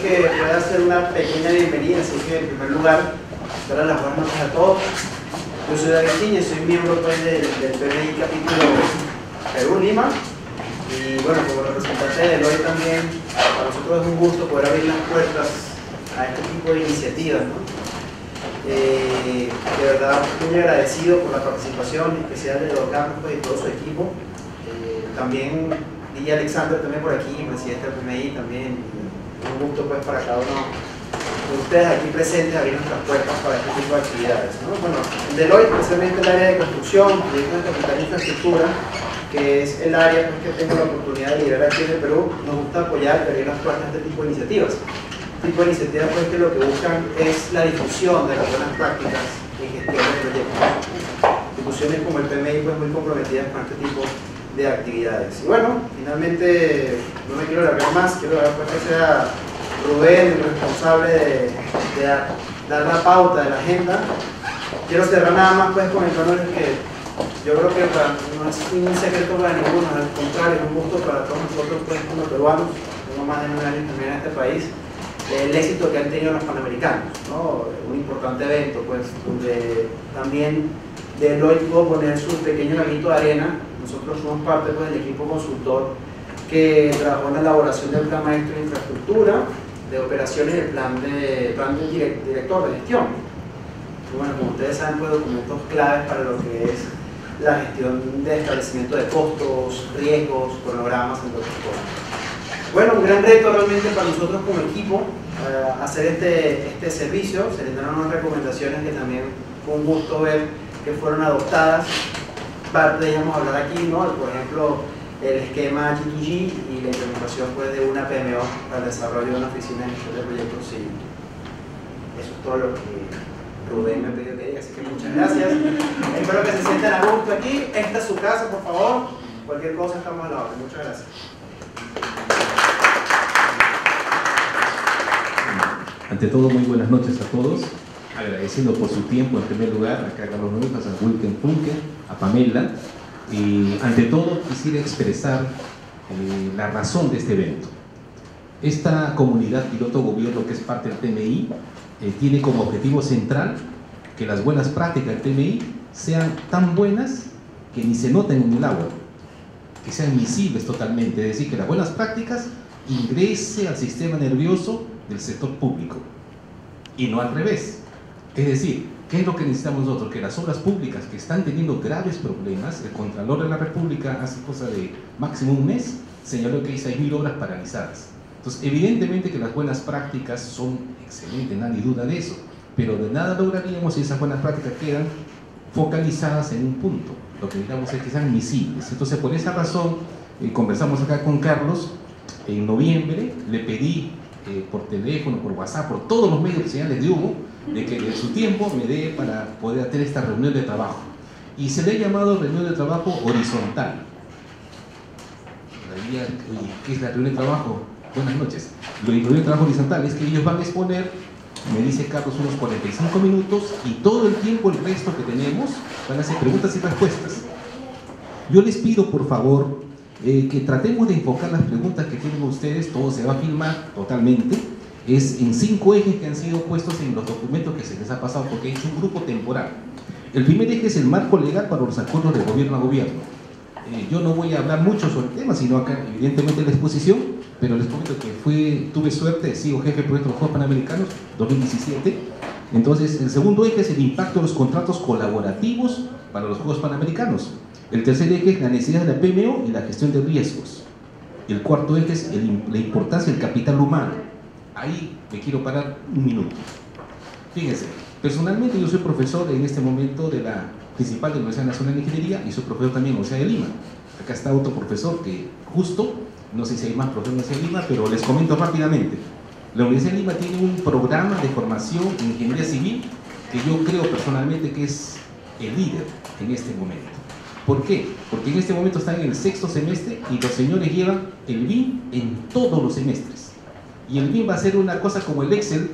que pueda hacer una pequeña bienvenida, así que en primer lugar, darle las buenas noches a todos. Yo soy David Tiñez, soy miembro pues, del PMI capítulo Perú, Lima, y bueno, como representante de Deloitte también, para nosotros es un gusto poder abrir las puertas a este tipo de iniciativas, ¿no? De verdad, muy agradecido por la participación especial de Don Carlos pues, y todo su equipo. También y Alexander también por aquí, presidente del PMI también. Un gusto pues para cada uno de ustedes aquí presentes abrir nuestras puertas para este tipo de actividades, ¿no? Bueno, en Deloitte, especialmente el área de construcción, proyectos de capital e infraestructura, que es el área pues, que tengo la oportunidad de liderar aquí en el Perú, nos gusta apoyar y abrir las puertas a este tipo de iniciativas. Este tipo de iniciativas pues, que lo que buscan es la difusión de las buenas prácticas en gestión de proyectos. Instituciones como el PMI pues, muy comprometidas con este tipo de actividades. Y bueno, finalmente no me quiero alargar más, quiero dar pues, que sea Rubén el responsable de dar la pauta de la agenda. Quiero cerrar nada más pues comentándoles que yo creo que no es un secreto para ninguno, al contrario, es un gusto para todos nosotros pues, como peruanos, tengo más de 9 años también en este país, el éxito que han tenido los Panamericanos, ¿no? Un importante evento pues, donde también Deloitte pudo poner su pequeño granito de arena. Nosotros somos parte pues, del equipo consultor que trabajó en la elaboración del plan maestro de infraestructura, de operaciones del plan del director de gestión. Y bueno, como ustedes saben, pues, documentos claves para lo que es la gestión de establecimiento de costos, riesgos, cronogramas, entre otras cosas. Bueno, un gran reto realmente para nosotros como equipo hacer este servicio. Se le dieron unas recomendaciones que también fue un gusto ver que fueron adoptadas. Parte de ellas vamos a hablar aquí, ¿no? Por ejemplo, el esquema G2G y la implementación pues, de una PMO para el desarrollo de una oficina de gestión de proyectos civiles. Eso es todo lo que Rubén me pidió que diga, así que muchas gracias. Espero que se sientan a gusto aquí. Esta es su casa, por favor. Cualquier cosa estamos a la orden. Muchas gracias. Ante todo, muy buenas noches a todos. Agradeciendo por su tiempo, en primer lugar, acá a Carlos Nuevas, a Wilken Funke, a Pamela. Y ante todo, quisiera expresar la razón de este evento. Esta comunidad piloto gobierno, que es parte del TMI, tiene como objetivo central que las buenas prácticas del TMI sean tan buenas que ni se noten en el agua, que sean visibles totalmente, es decir, que las buenas prácticas ingresen al sistema nervioso del sector público y no al revés. Es decir, ¿qué es lo que necesitamos nosotros? Que las obras públicas que están teniendo graves problemas, el Contralor de la República hace cosa de máximo un mes señaló que hay 6.000 obras paralizadas. Entonces, evidentemente que las buenas prácticas son excelentes, nadie duda de eso, pero de nada lograríamos si esas buenas prácticas quedan focalizadas en un punto. Lo que necesitamos es que sean visibles. Entonces, por esa razón, conversamos acá con Carlos en noviembre, le pedí por teléfono, por WhatsApp, por todos los medios de señales de humo, de que de su tiempo me dé para poder hacer esta reunión de trabajo. Y se le ha llamado reunión de trabajo horizontal. ¿Qué es la reunión de trabajo? Buenas noches. La reunión de trabajo horizontal es que ellos van a exponer, me dice Carlos, unos 45 minutos y todo el tiempo, el resto que tenemos, van a hacer preguntas y respuestas. Yo les pido, por favor, que tratemos de enfocar las preguntas que tienen ustedes, todo se va a filmar totalmente, es en 5 ejes que han sido puestos en los documentos que se les ha pasado, porque es un grupo temporal. El primer eje es el marco legal para los acuerdos de gobierno a gobierno. Yo no voy a hablar mucho sobre el tema, sino acá evidentemente la exposición, pero les comento que tuve suerte de ser jefe de proyecto de los Juegos Panamericanos 2017. Entonces, el segundo eje es el impacto de los contratos colaborativos para los Juegos Panamericanos. El tercer eje es la necesidad de la PMO y la gestión de riesgos. El cuarto eje es la importancia del capital humano. Ahí me quiero parar un minuto. Fíjense, personalmente yo soy profesor en este momento de la principal de la Universidad Nacional de Ingeniería y soy profesor también en la Universidad de Lima. Acá está otro profesor que justo, no sé si hay más profesores en la Universidad de Lima, pero les comento rápidamente. La Universidad de Lima tiene un programa de formación en ingeniería civil que yo creo personalmente que es el líder en este momento. ¿Por qué? Porque en este momento están en el 6º semestre y los señores llevan el BIM en todos los semestres. Y el BIM va a ser una cosa como el Excel,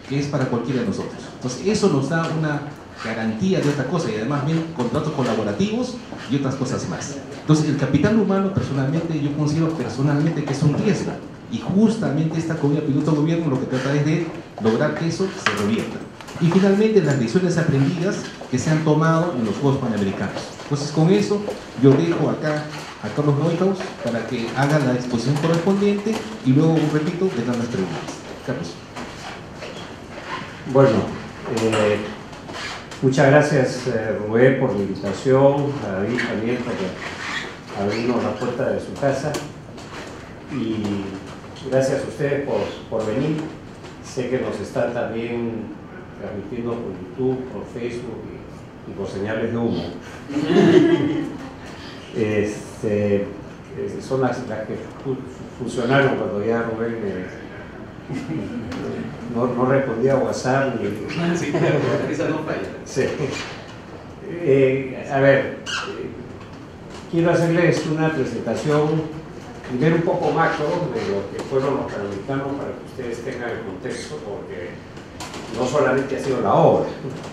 que es para cualquiera de nosotros. Entonces eso nos da una garantía de otra cosa y además bien contratos colaborativos y otras cosas más. Entonces el capital humano personalmente, yo considero personalmente que es un riesgo. Y justamente esta comida piloto gobierno lo que trata es de lograr que eso se revierta. Y finalmente las lecciones aprendidas que se han tomado en los Juegos Panamericanos. Entonces con eso yo dejo acá a Carlos Neuhaus para que haga la exposición correspondiente y luego, repito, vendrán las preguntas. Carlos. Bueno, muchas gracias Rubén por la invitación, a David también por abrirnos la puerta de su casa y gracias a ustedes por venir. Sé que nos están también transmitiendo por YouTube, por Facebook y por señales de humo. Son las que funcionaron cuando ya Rubén no respondía a WhatsApp. Sí, esa no falla. Sí. A ver, quiero hacerles una presentación primero un poco macro de lo que fueron los Panamericanos para que ustedes tengan el contexto, porque no solamente ha sido la obra,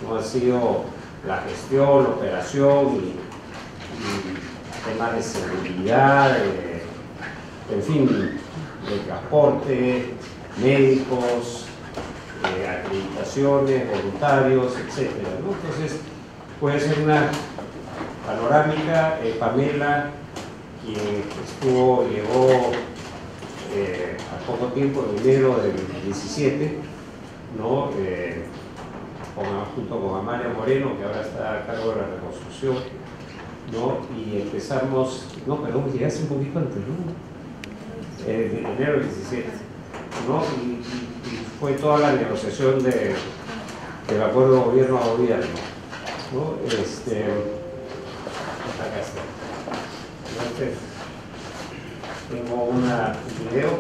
no ha sido la gestión, la operación y temas de seguridad, en fin, de transporte, médicos, acreditaciones, voluntarios, etc., ¿no? Entonces, puede ser una panorámica. Pamela, quien llegó a poco tiempo, en enero del 17, ¿no? Junto con Amalia Moreno, que ahora está a cargo de la reconstrucción, ¿no? Y empezamos, no, perdón, llegaste un poquito antes, ¿no? Enero del 17, ¿no? Y fue toda la negociación del acuerdo de gobierno a gobierno, ¿no? Acá está. Entonces, tengo un video.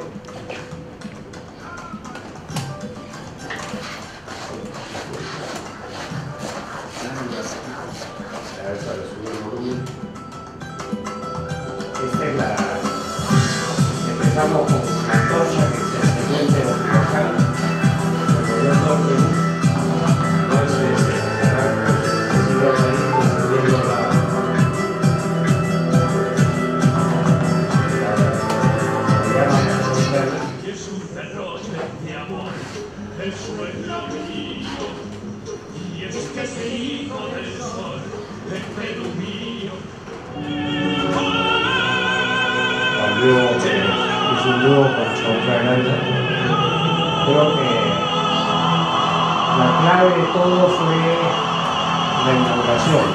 A ver, para subir el volumen. Esta es la... Empezamos con la antorcha que se presente de local. El gobierno no es es un derroche de amor, el sueño mío, y es que es hijo del sol, el pelo mío. Cambió, hizo un dúo con otra granja. Creo que la clave de todo fue la inauguración,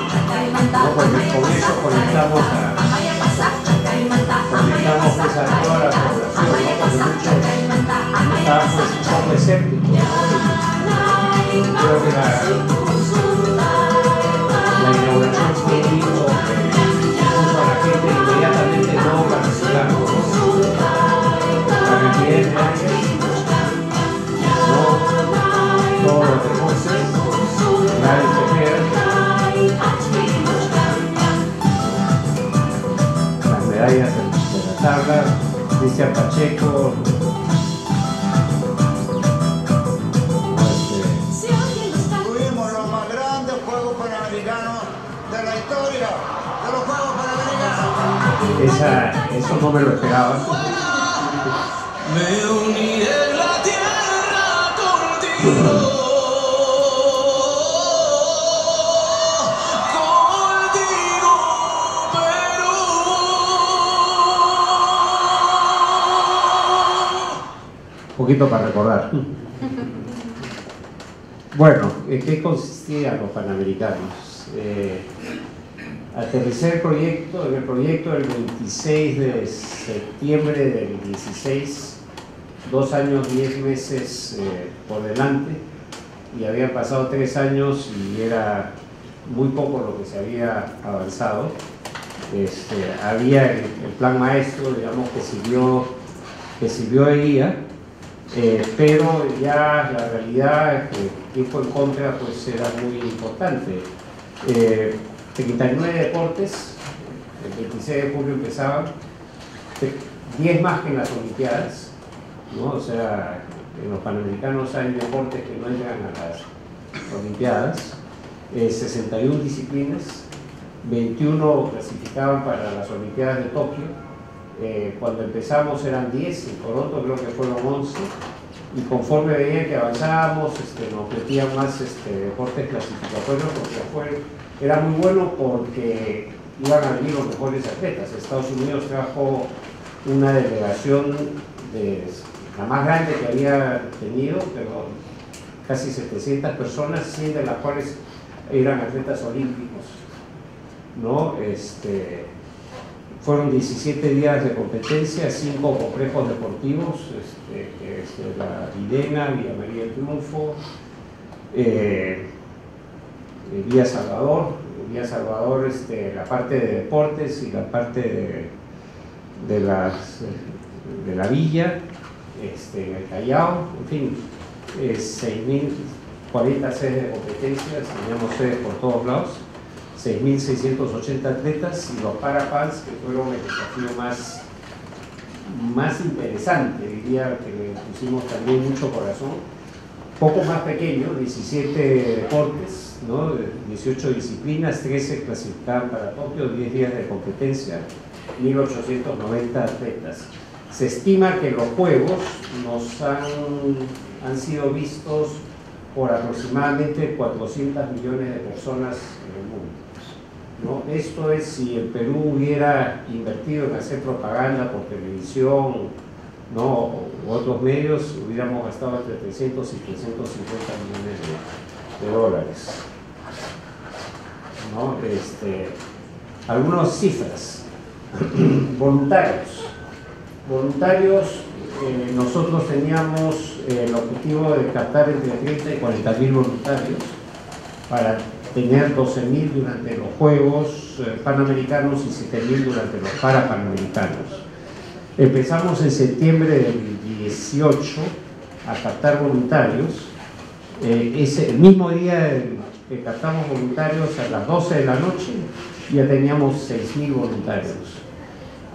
¿no? Porque con eso conectamos pues a toda la población, ¿no? Porque muchos estaban pues un poco escépticos, ¿no? Creo que la inauguración fue un hito que puso a la gente inmediatamente no participar, ¿no? La cantidad de años, ¿no? Todos los deportes, nadie se queda. Las medallas de la tabla, Cristian Pacheco, Tuvimos los más grandes Juegos Panamericanos de la historia de los Juegos Panamericanos. eso no me lo esperaba. Me uniré en la tierra contigo. Un poquito para recordar. Bueno, ¿en qué consistían los Panamericanos? Aterricé en el proyecto el 26 de septiembre del 16, 2 años, 10 meses por delante, y habían pasado 3 años y era muy poco lo que se había avanzado. Había el plan maestro, digamos, que sirvió de guía, pero ya la realidad, el tiempo en contra, pues era muy importante. 39 deportes, el 26 de julio empezaban, 10 más que en las Olimpiadas, ¿no? O sea, en los Panamericanos hay deportes que no entran a las Olimpiadas, 61 disciplinas, 21 clasificaban para las Olimpiadas de Tokio, Cuando empezamos eran 10, en Toronto creo que fueron 11, y conforme veían que avanzábamos, nos metían más deportes clasificatorios, porque era muy bueno porque iban a venir los mejores atletas. Estados Unidos trajo una delegación la más grande que había tenido, pero casi 700 personas, 100 de las cuales eran atletas olímpicos, ¿no? Fueron 17 días de competencia, 5 complejos deportivos, la Videna, Villa María del Triunfo, Villa Salvador, la parte de deportes y la parte de la villa, en el Callao, en fin, 6.040 sedes de competencias, teníamos sedes por todos lados, 6.680 atletas, y los Parapans, que fueron el desafío más interesante, diría, que le pusimos también mucho corazón, poco más pequeño, 17 deportes, ¿no? 18 disciplinas, 13 clasificaban para Tokio, 10 días de competencia, 1.890 atletas. Se estima que los Juegos han sido vistos por aproximadamente 400 millones de personas en el mundo, ¿no? Esto es si el Perú hubiera invertido en hacer propaganda por televisión, ¿no? U otros medios, hubiéramos gastado entre 300 y 350 millones de dólares, ¿no? Algunas cifras. Voluntarios, nosotros teníamos el objetivo de captar entre 30 y 40 mil voluntarios para tener 12.000 durante los Juegos Panamericanos y 7.000 durante los Parapanamericanos. Empezamos en septiembre del 18 a captar voluntarios. El mismo día que captamos voluntarios, a las 12 de la noche, ya teníamos 6.000 voluntarios.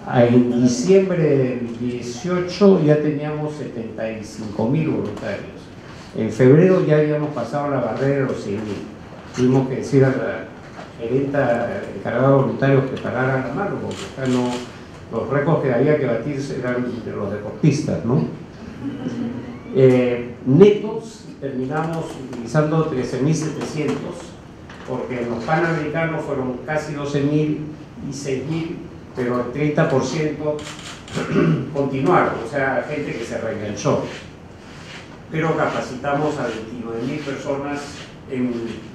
En diciembre del 18 ya teníamos 75.000 voluntarios. En febrero ya habíamos pasado la barrera de los 100.000. Tuvimos que decir a la gerenta encargada de voluntarios que pararan la mano, porque acá no, los récords que había que batirse eran de los deportistas, ¿no? Netos terminamos utilizando 13.700, porque en los Panamericanos fueron casi 12.000 y 6.000, pero el 30% continuaron, o sea, gente que se reenganchó. Pero capacitamos a 29.000 personas en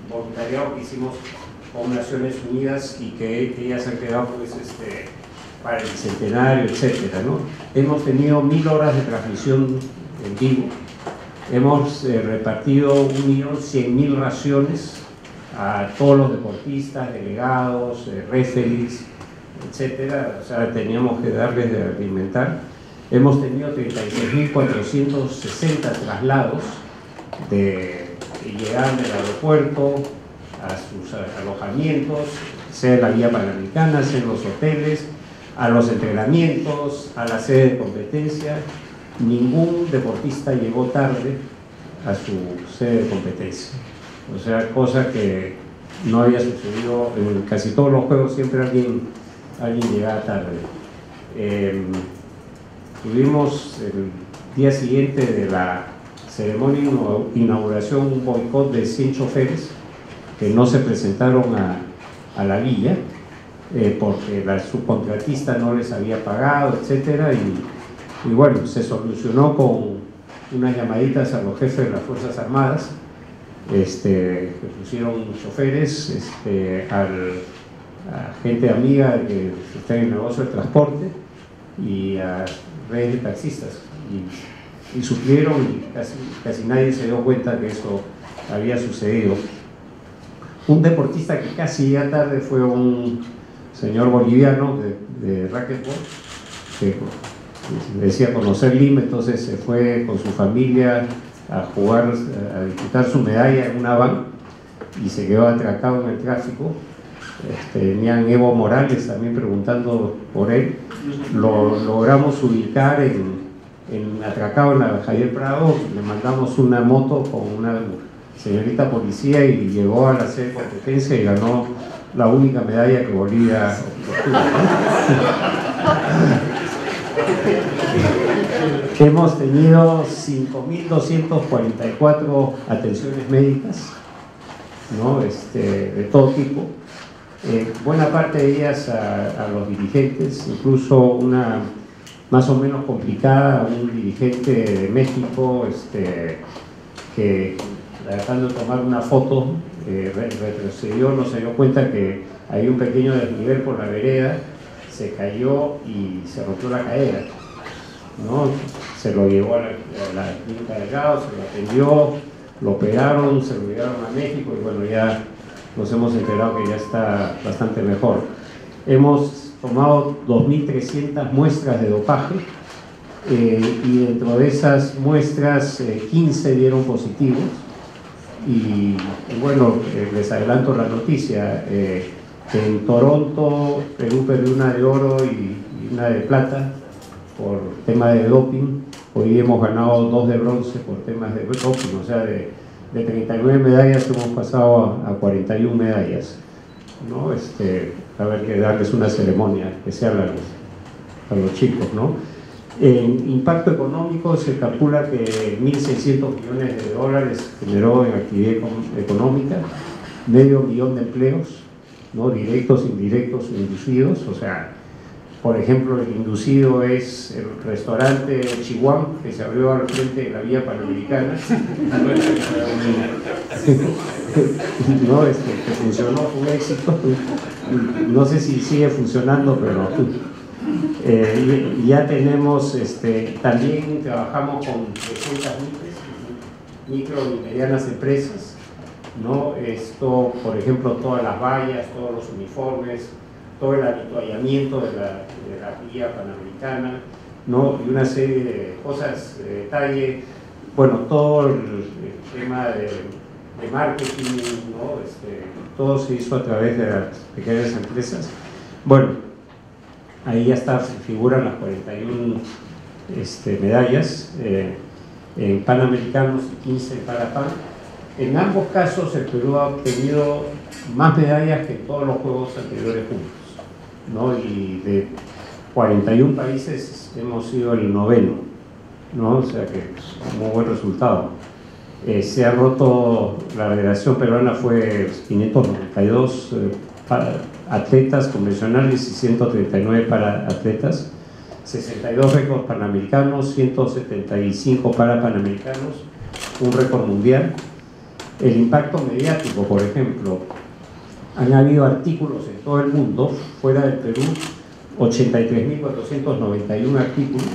voluntariado que hicimos con Naciones Unidas y que ellas han quedado pues, para el Bicentenario, etcétera, ¿no? Hemos tenido 1.000 horas de transmisión en vivo, hemos repartido 1.100.000 raciones a todos los deportistas, delegados, referees, etcétera, o sea, teníamos que darles de alimentar. Hemos tenido 36.460 traslados que llegaban del aeropuerto a sus alojamientos, sea en la vía panamericana, sea en los hoteles, a los entrenamientos, a la sede de competencia. Ningún deportista llegó tarde a su sede de competencia, o sea, cosa que no había sucedido en casi todos los juegos, siempre alguien llegaba tarde. Tuvimos el día siguiente de la ceremonia de inauguración un boicot de 100 choferes que no se presentaron a la villa porque la subcontratista no les había pagado, etcétera, y bueno, se solucionó con unas llamaditas a los jefes de las Fuerzas Armadas, que pusieron choferes, a gente amiga que está en el negocio del transporte y a redes de taxistas, y suplieron, y casi nadie se dio cuenta que eso había sucedido. Un deportista que casi llega tarde fue un señor boliviano de racquetball que decía conocer Lima, entonces se fue con su familia a jugar, a disputar su medalla en una van y se quedó atracado en el tráfico. Tenían Evo Morales también preguntando por él. Lo logramos ubicar atracado en la Javier Prado, le mandamos una moto con una señorita policía y llegó a la sede de competencia y ganó la única medalla que Bolivia obtuvo. Hemos tenido 5.244 atenciones médicas, ¿no? De todo tipo. Buena parte de ellas a los dirigentes, incluso una más o menos complicada, un dirigente de México que tratando de tomar una foto retrocedió, no se dio cuenta que hay un pequeño desnivel por la vereda, se cayó y se rompió la cadera, ¿no? Se lo llevó a la clínica de Delgado, se lo atendió, lo operaron, se lo llevaron a México y bueno, ya nos hemos enterado que ya está bastante mejor. Hemos tomado 2.300 muestras de dopaje y dentro de esas muestras 15 dieron positivos y bueno, les adelanto la noticia, en Toronto Perú perdió una de oro y una de plata por tema de doping. Hoy hemos ganado 2 de bronce por temas de doping, o sea, de 39 medallas hemos pasado a 41 medallas, ¿no? A ver, que darles una ceremonia especial a los chicos, ¿no? En impacto económico se calcula que 1.600 millones de dólares generó en actividad económica, 500.000 de empleos, ¿no? Directos, indirectos, inducidos, o sea, por ejemplo, el inducido es el restaurante Chihuahua, que se abrió al frente de la vía Panamericana, ¿no? Que funcionó, fue un éxito, no sé si sigue funcionando, pero ya tenemos, también trabajamos con 300 micro y medianas empresas, ¿no? Esto, por ejemplo, todas las vallas, todos los uniformes, todo el habituallamiento de la vía Panamericana, ¿no? Y una serie de cosas de detalle, bueno, todo el tema de marketing, ¿no? Todo se hizo a través de las pequeñas empresas. Bueno, ahí ya está, figuran las 41 medallas en Panamericanos y 15 para Pan. En ambos casos el Perú ha obtenido más medallas que en todos los juegos anteriores juntos, ¿no? Y de 41 países hemos sido el 9º, ¿no? O sea que es un muy buen resultado. Se ha roto, la Federación Peruana fue 592 atletas convencionales y 139 para atletas, 62 récords panamericanos, 175 para panamericanos, un récord mundial. El impacto mediático, por ejemplo, han habido artículos en todo el mundo, fuera del Perú, 83.491 artículos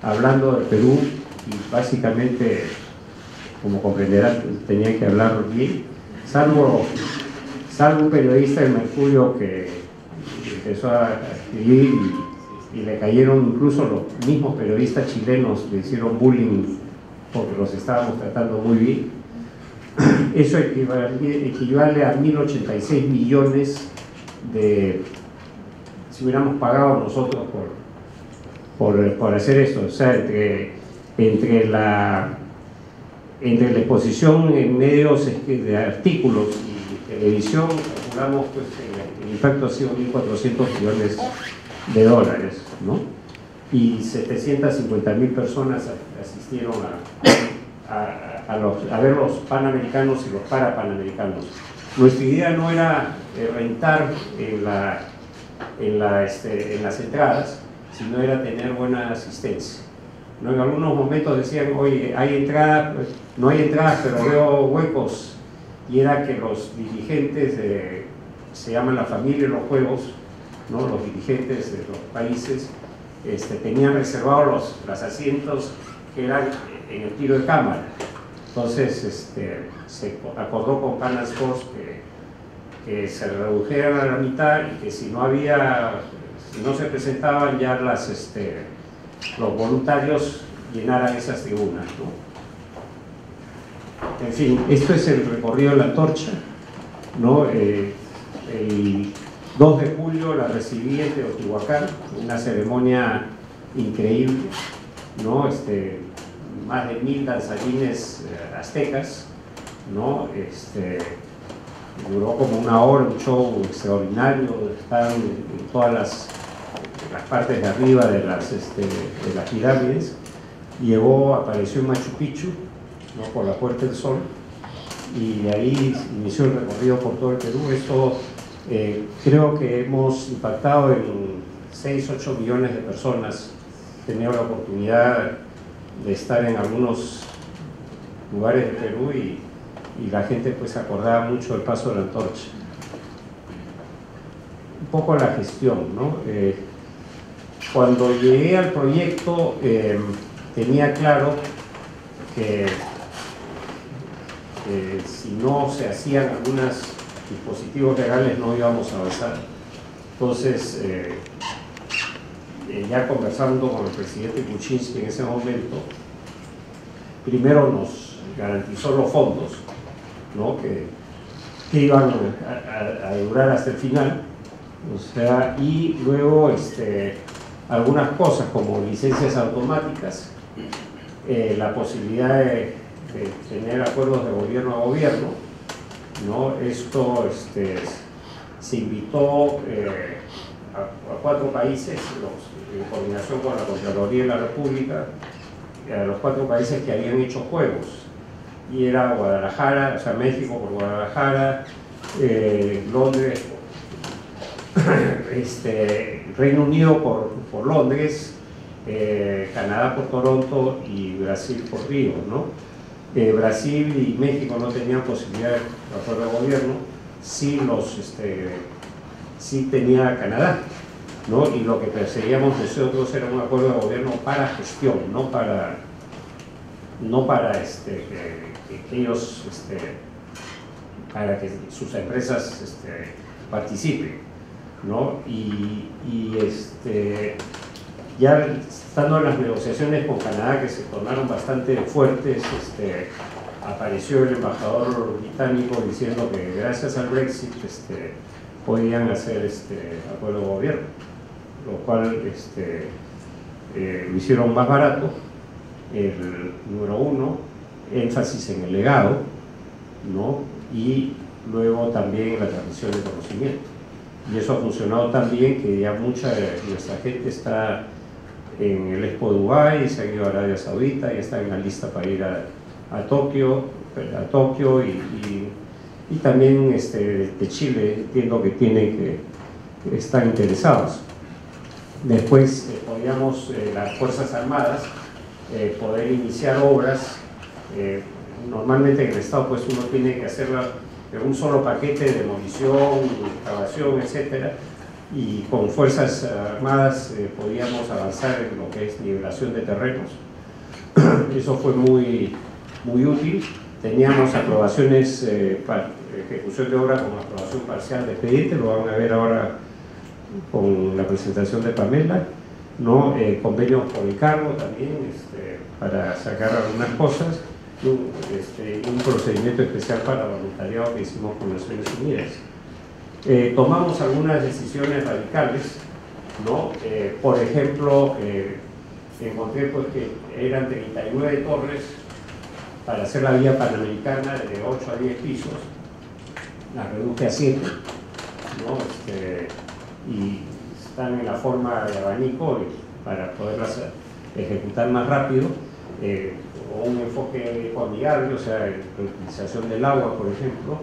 hablando del Perú y básicamente, como comprenderán, tenían que hablar bien, salvo un periodista del Mercurio que empezó a escribir y le cayeron, incluso los mismos periodistas chilenos le hicieron bullying porque los estábamos tratando muy bien. Eso equivale a 1.086 millones si hubiéramos pagado nosotros por hacer esto. O sea, entre la exposición en medios de artículos y televisión, calculamos pues, el impacto ha sido 1.400 millones de dólares, ¿no? Y 750.000 personas asistieron a ver los panamericanos y los parapanamericanos. Nuestra idea no era rentar en las entradas, sino era tener buena asistencia, ¿no? En algunos momentos decían, oye, hay entradas, pues, no hay entradas, pero veo huecos, y era que los dirigentes se llaman la familia de los juegos, ¿no? Los dirigentes de los países tenían reservados los asientos que eran en el tiro de cámara. Entonces se acordó con Pan Sports que se redujeran a la mitad y que si no se presentaban ya los voluntarios llenaran esas tribunas, ¿no? En fin, esto es el recorrido de la antorcha, ¿no? El 2 de julio la recibí en Teotihuacán, una ceremonia increíble, ¿no? Más de 1.000 danzarines aztecas, ¿no? Duró como una hora, un show extraordinario, estaban en todas las partes de arriba de las pirámides, apareció en Machu Picchu, ¿no? Por la Puerta del Sol, y de ahí inició el recorrido por todo el Perú. Esto creo que hemos impactado en 6-8 millones de personas. He tenido la oportunidad de estar en algunos lugares del Perú y la gente pues acordaba mucho del paso de la antorcha. Un poco la gestión, ¿no? Cuando llegué al proyecto tenía claro que si no se hacían algunos dispositivos legales no íbamos a avanzar. Entonces, ya conversando con el presidente Kuczynski en ese momento, primero nos garantizó los fondos, ¿no? que iban a durar hasta el final, o sea, y luego algunas cosas como licencias automáticas, la posibilidad de tener acuerdos de gobierno a gobierno, ¿no? Esto se invitó a 4 países, en coordinación con la Contraloría de la República, a los 4 países que habían hecho juegos, y era Guadalajara, o sea, México por Guadalajara, Londres, Reino Unido por Londres, Canadá por Toronto y Brasil por Río, ¿no? Brasil y México no tenían posibilidad de acuerdo de gobierno, sí tenía Canadá, ¿no? Y lo que perseguíamos nosotros era un acuerdo de gobierno para gestión, no para que ellos, para que sus empresas participen, ¿no? Ya estando en las negociaciones con Canadá, que se tornaron bastante fuertes, apareció el embajador británico diciendo que gracias al Brexit podían hacer acuerdo de gobierno, lo cual lo hicieron más barato. El número 1, énfasis en el legado, ¿no? Y luego también la transmisión de conocimiento. Y eso ha funcionado tan bien que ya mucha de nuestra gente está en el Expo de Dubái, se ha ido a Arabia Saudita, ya está en la lista para ir a Tokio y también de Chile entiendo que tienen que estar interesados. Después podíamos, las Fuerzas Armadas, poder iniciar obras. Normalmente en el Estado pues uno tiene que hacerla en un solo paquete de demolición, excavación, etcétera, y con Fuerzas Armadas podíamos avanzar en lo que es nivelación de terrenos. Eso fue muy útil. Teníamos aprobaciones para ejecución de obra con aprobación parcial de expediente, lo van a ver ahora con la presentación de Pamela, ¿no? Convenios por encargo también para sacar algunas cosas, un procedimiento especial para voluntariado que hicimos con Naciones Unidas. Tomamos algunas decisiones radicales, ¿no? Por ejemplo, encontré pues, que eran 39 torres para hacer la vía panamericana de 8 a 10 pisos, las reduje a 7, ¿no? Y están en la forma de abanico para poderlas ejecutar más rápido, o un enfoque amigable, o sea, la utilización del agua, por ejemplo.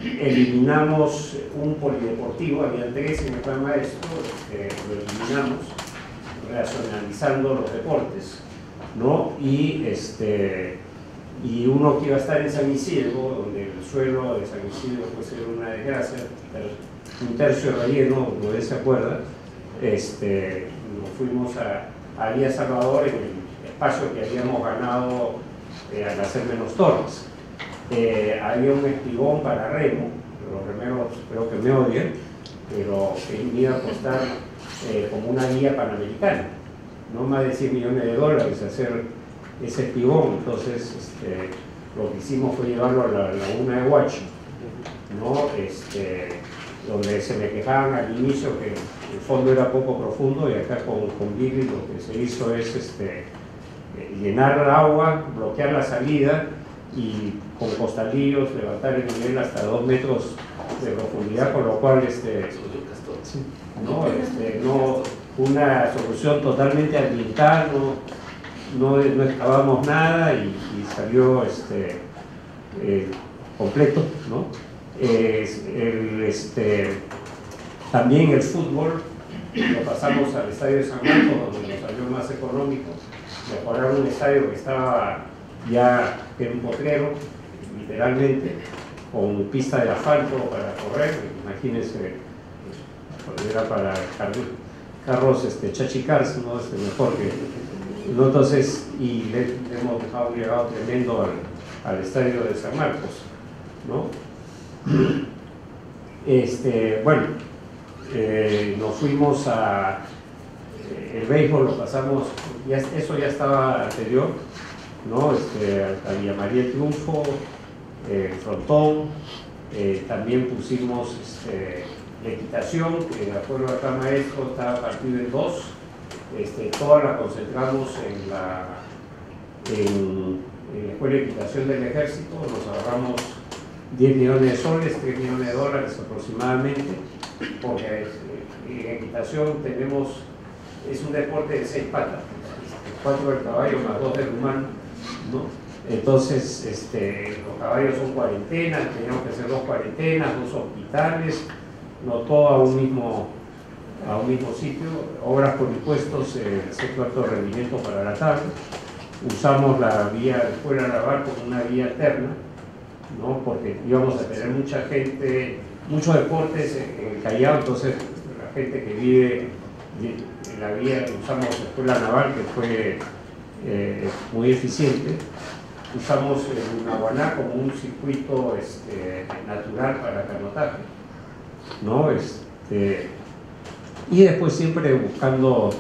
Eliminamos un polideportivo, había 3 en el plan maestro, lo eliminamos, racionalizando los deportes, ¿no? Y uno que iba a estar en San Isidro, donde el suelo de San Isidro puede ser una desgracia, un tercio de relleno, no se acuerda, nos fuimos a Vía Salvador en el espacio que habíamos ganado al hacer menos torres. Había un espigón para remo, los remeros creo que me odian, pero que iba a costar como una vía panamericana, no más de $100 millones hacer ese espigón. Entonces lo que hicimos fue llevarlo a la laguna de Huacho, ¿no? Donde se me quejaban al inicio que el fondo era poco profundo, y acá con Billy lo que se hizo es llenar el agua, bloquear la salida y con costalillos levantar el nivel hasta 2 metros de profundidad, con lo cual Sí. No, no una solución totalmente ambiental, no excavamos nada y salió completo, ¿no? También el fútbol lo pasamos al estadio de San Marcos, donde nos salió más económico mejorar un estadio que estaba ya en un potrero, literalmente, con pista de asfalto para correr. Imagínense, era para carros chachicars, ¿no? Mejor que, ¿no? Entonces, y le hemos dejado un legado tremendo al estadio de San Marcos, ¿no? Bueno, nos fuimos a el béisbol, lo pasamos, eso ya estaba anterior, ¿no? A Villa María el Triunfo, Frontón, también pusimos la equitación, que de acuerdo a acá maestro estaba partido en dos, toda la concentramos en la Escuela de Equitación del Ejército, nos ahorramos 10 millones de soles, 3 millones de dólares aproximadamente, porque en equitación es un deporte de 6 patas, 4 del caballo más 2 del humano, ¿no? Entonces, los caballos son cuarentenas, teníamos que hacer 2 cuarentenas, 2 hospitales, no todo a un mismo sitio, obras por impuestos, excepto alto rendimiento para la tarde. Usamos la vía Escuela Naval como una vía alterna, ¿no? Porque íbamos a tener mucha gente, muchos deportes en el Callao, entonces la gente que vive en la vía, usamos la Escuela Naval, que fue muy eficiente. Usamos el Naguaná como un circuito natural para canotaje, ¿no? Y después siempre buscando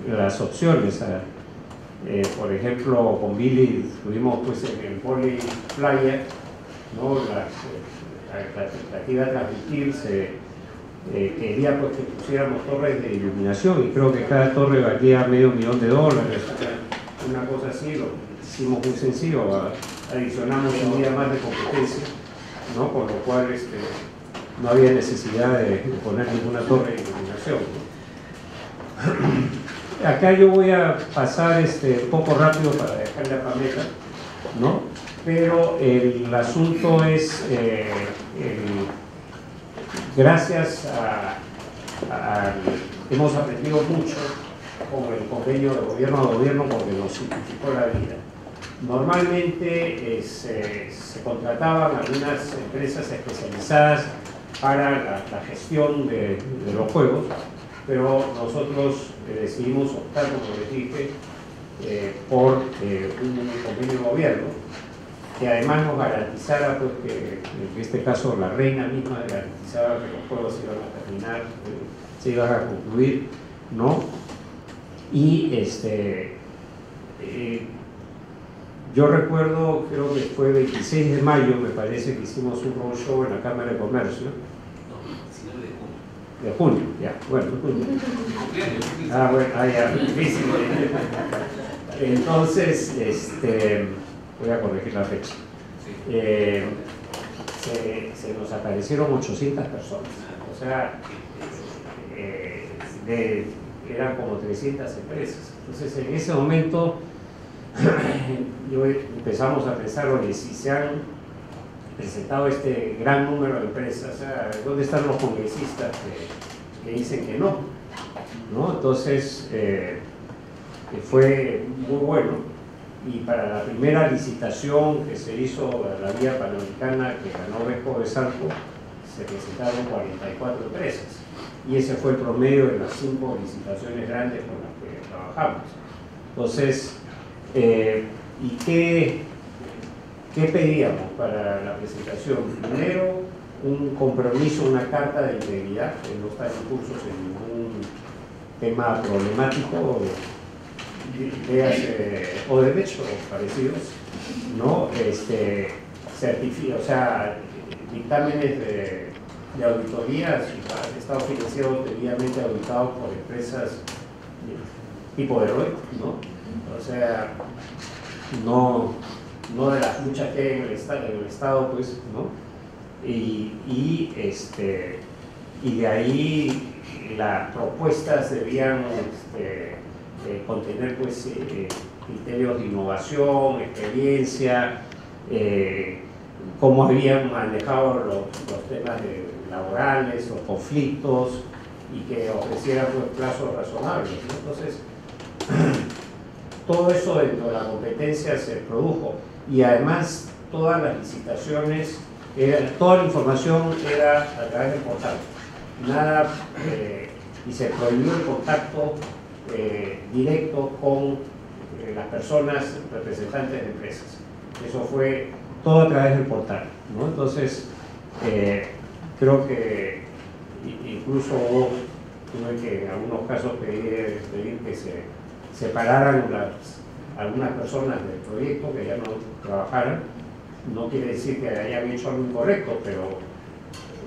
las opciones. Por ejemplo, con Billy estuvimos pues en el vóley playa, ¿no? La expectativa de transmitir quería pues que pusiéramos torres de iluminación, y creo que cada torre valía $500,000, una cosa así. Lo hicimos muy sencillo, adicionamos un día más de competencia, ¿no? Con lo cual no había necesidad de poner ninguna torre de iluminación, ¿no? Acá yo voy a pasar un poco rápido para dejarle a Pamela, ¿no? Pero el asunto es, gracias hemos aprendido mucho con el convenio de gobierno a gobierno, porque nos simplificó la vida. Normalmente se contrataban algunas empresas especializadas para la gestión de los juegos, pero nosotros decidimos optar, como les dije, por un convenio de gobierno que además nos garantizara, pues, que en este caso la reina misma garantizaba que los juegos se iban a terminar, se iban a concluir, ¿no? Y yo recuerdo, creo que fue 26 de mayo, me parece, que hicimos un roadshow en la Cámara de Comercio. De junio, ya, bueno. Ya, difícil. Entonces, voy a corregir la fecha. Se nos aparecieron 800 personas, o sea, eran como 300 empresas. Entonces, en ese momento, empezamos a pensar, oye, si se han presentado este gran número de empresas, o sea, ¿dónde están los congresistas que dicen que no? Entonces, fue muy bueno, y para la primera licitación que se hizo a la vía panamericana, que ganó Vesco de Salco, se presentaron 44 empresas, y ese fue el promedio de las 5 licitaciones grandes con las que trabajamos. Entonces, ¿y qué pedíamos para la presentación? Primero, un compromiso, una carta de integridad, que no está en cursos en ningún tema problemático, o derecho parecidos, ¿no? O sea, dictámenes de auditorías, estado financiero debidamente auditados por empresas tipo Deloitte, ¿no? O sea, no de las muchas que hay en el Estado, pues, ¿no? Y de ahí las propuestas debían contener pues, criterios de innovación, experiencia, cómo habían manejado los temas laborales, los conflictos, y que ofrecieran pues, plazos razonables, ¿no? Entonces, todo eso dentro de la competencia se produjo, y además todas las licitaciones, toda la información era a través del portal. Nada, y se prohibió el contacto directo con las personas representantes de empresas. Eso fue todo a través del portal, ¿no? Entonces, creo que incluso tuve que en algunos casos pedir que se separaran algunas personas del proyecto, que ya no trabajaran. No quiere decir que hayan hecho algo incorrecto, pero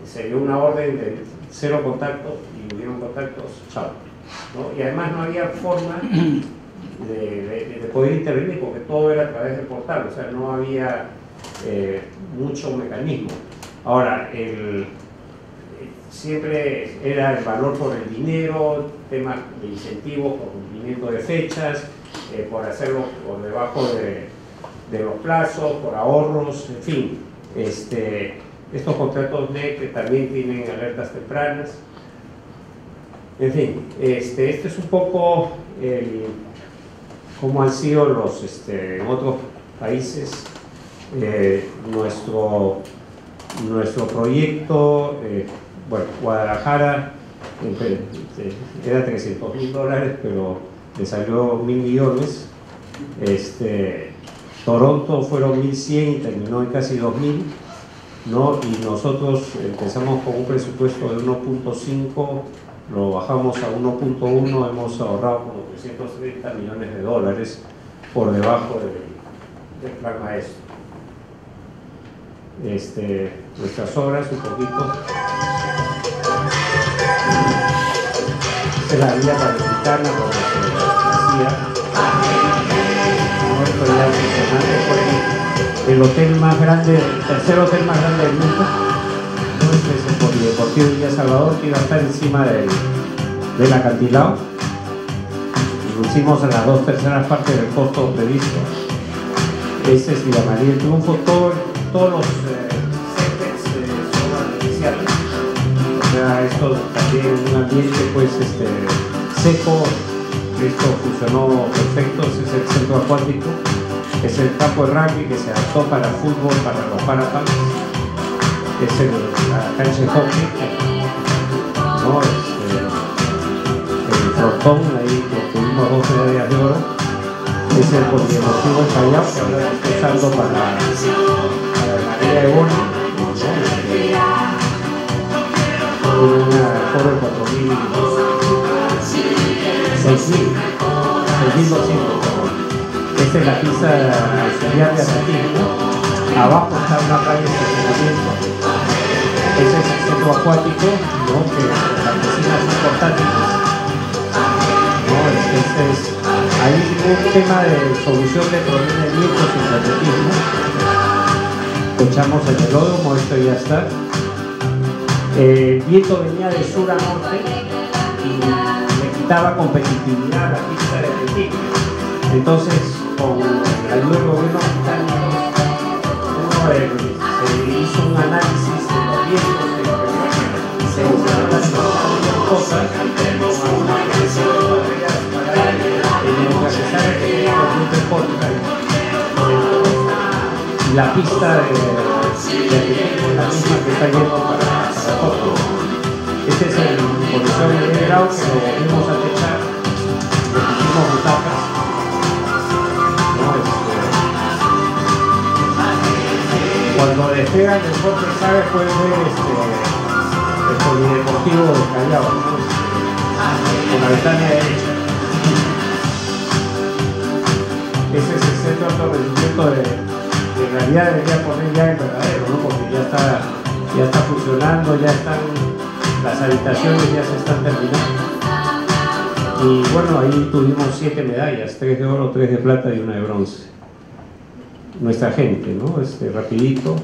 se dio una orden de cero contacto y hubieron contactos, chao, ¿no? Y además no había forma de poder intervenir porque todo era a través del portal, o sea, no había mucho mecanismo. Ahora, siempre era el valor por el dinero, temas de incentivos por cumplimiento de fechas, por hacerlo por debajo de los plazos, por ahorros, en fin. Estos contratos NEC que también tienen alertas tempranas. En fin, este es un poco cómo han sido en otros países nuestro proyecto. Bueno, Guadalajara era $300.000, pero le salió 1.000 millones. Toronto fueron 1.100 y terminó en casi 2.000, ¿no? Y nosotros empezamos con un presupuesto de 1.5, lo bajamos a 1.1, hemos ahorrado como $330 millones por debajo del plan maestro. Nuestras obras un poquito. Esta es la vía panamericana como se decía. Esto ya es impresionante, fue el hotel más grande, el tercer hotel más grande del mundo. Este es el Polideportivo Villa Salvador, que iba a estar encima del acantilado. Lo hicimos a las 2/3 partes del costo previsto. Ese es Villa María del Triunfo. Todos los sectores son artificiales. O sea, esto también un ambiente pues seco. Esto funcionó perfecto. Ese es el centro acuático. Es el campo de rugby que se adaptó para fútbol, para los Parapans. Es la cancha de hockey, ¿no? El frontón, ahí tuvimos 12 medallas de oro. Es el Polideportivo del Callao, que ahora está usando para la María de Bono, una aforo de 6.200. Esta es la pista auxiliar de atletismo. Abajo está una playa de estacionamiento. Ese es el centro acuático, ¿no? Que las piscinas son portátiles, ¿no? Hay un tema de solución de problemas de vientos en el atletismo. Echamos el velódromo, esto ya está. El viento venía de sur a norte y le quitaba competitividad a la pista de atletismo. Entonces, con la ayuda del gobierno británico, se hizo un análisis de los vientos, se hicieron las cosas, la pista de atletismo es la misma que está yendo para Tokio. Este es el coliseo de grado que lo volvimos a techar, le pusimos butacas. Cuando despegan el Jorge Chávez pueden ver el Polideportivo del Callao, ¿no? Con la ventana derecha. Ese es el centro de alto rendimiento en realidad debería poner ya el verdadero, ¿no? Porque ya está funcionando, ya están las habitaciones, ya se están terminando. Y bueno, ahí tuvimos 7 medallas, 3 de oro, 3 de plata y 1 de bronce. Nuestra gente, ¿no? Rapidito.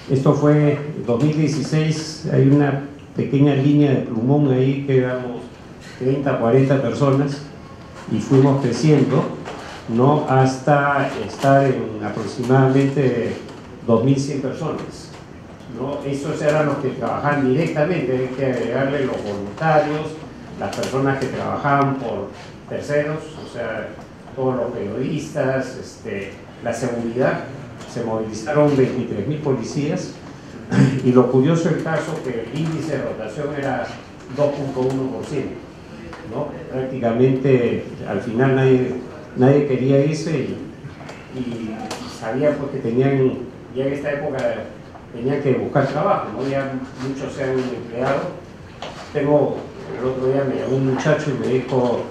Esto fue en 2016, hay una pequeña línea de plumón ahí que éramos 30, 40 personas y fuimos creciendo, ¿no? Hasta estar en aproximadamente 2.100 personas, ¿no? Esos eran los que trabajaban directamente, hay que agregarle los voluntarios, las personas que trabajaban por terceros, o sea, todos los periodistas, la seguridad. Se movilizaron 23.000 policías y lo curioso del caso que el índice de rotación era 2.1%, ¿no? Prácticamente al final nadie quería irse y sabía pues que tenían, ya en esta época tenían que buscar trabajo, ¿no? Ya muchos se han empleado. El otro día me llamó un muchacho y me dijo,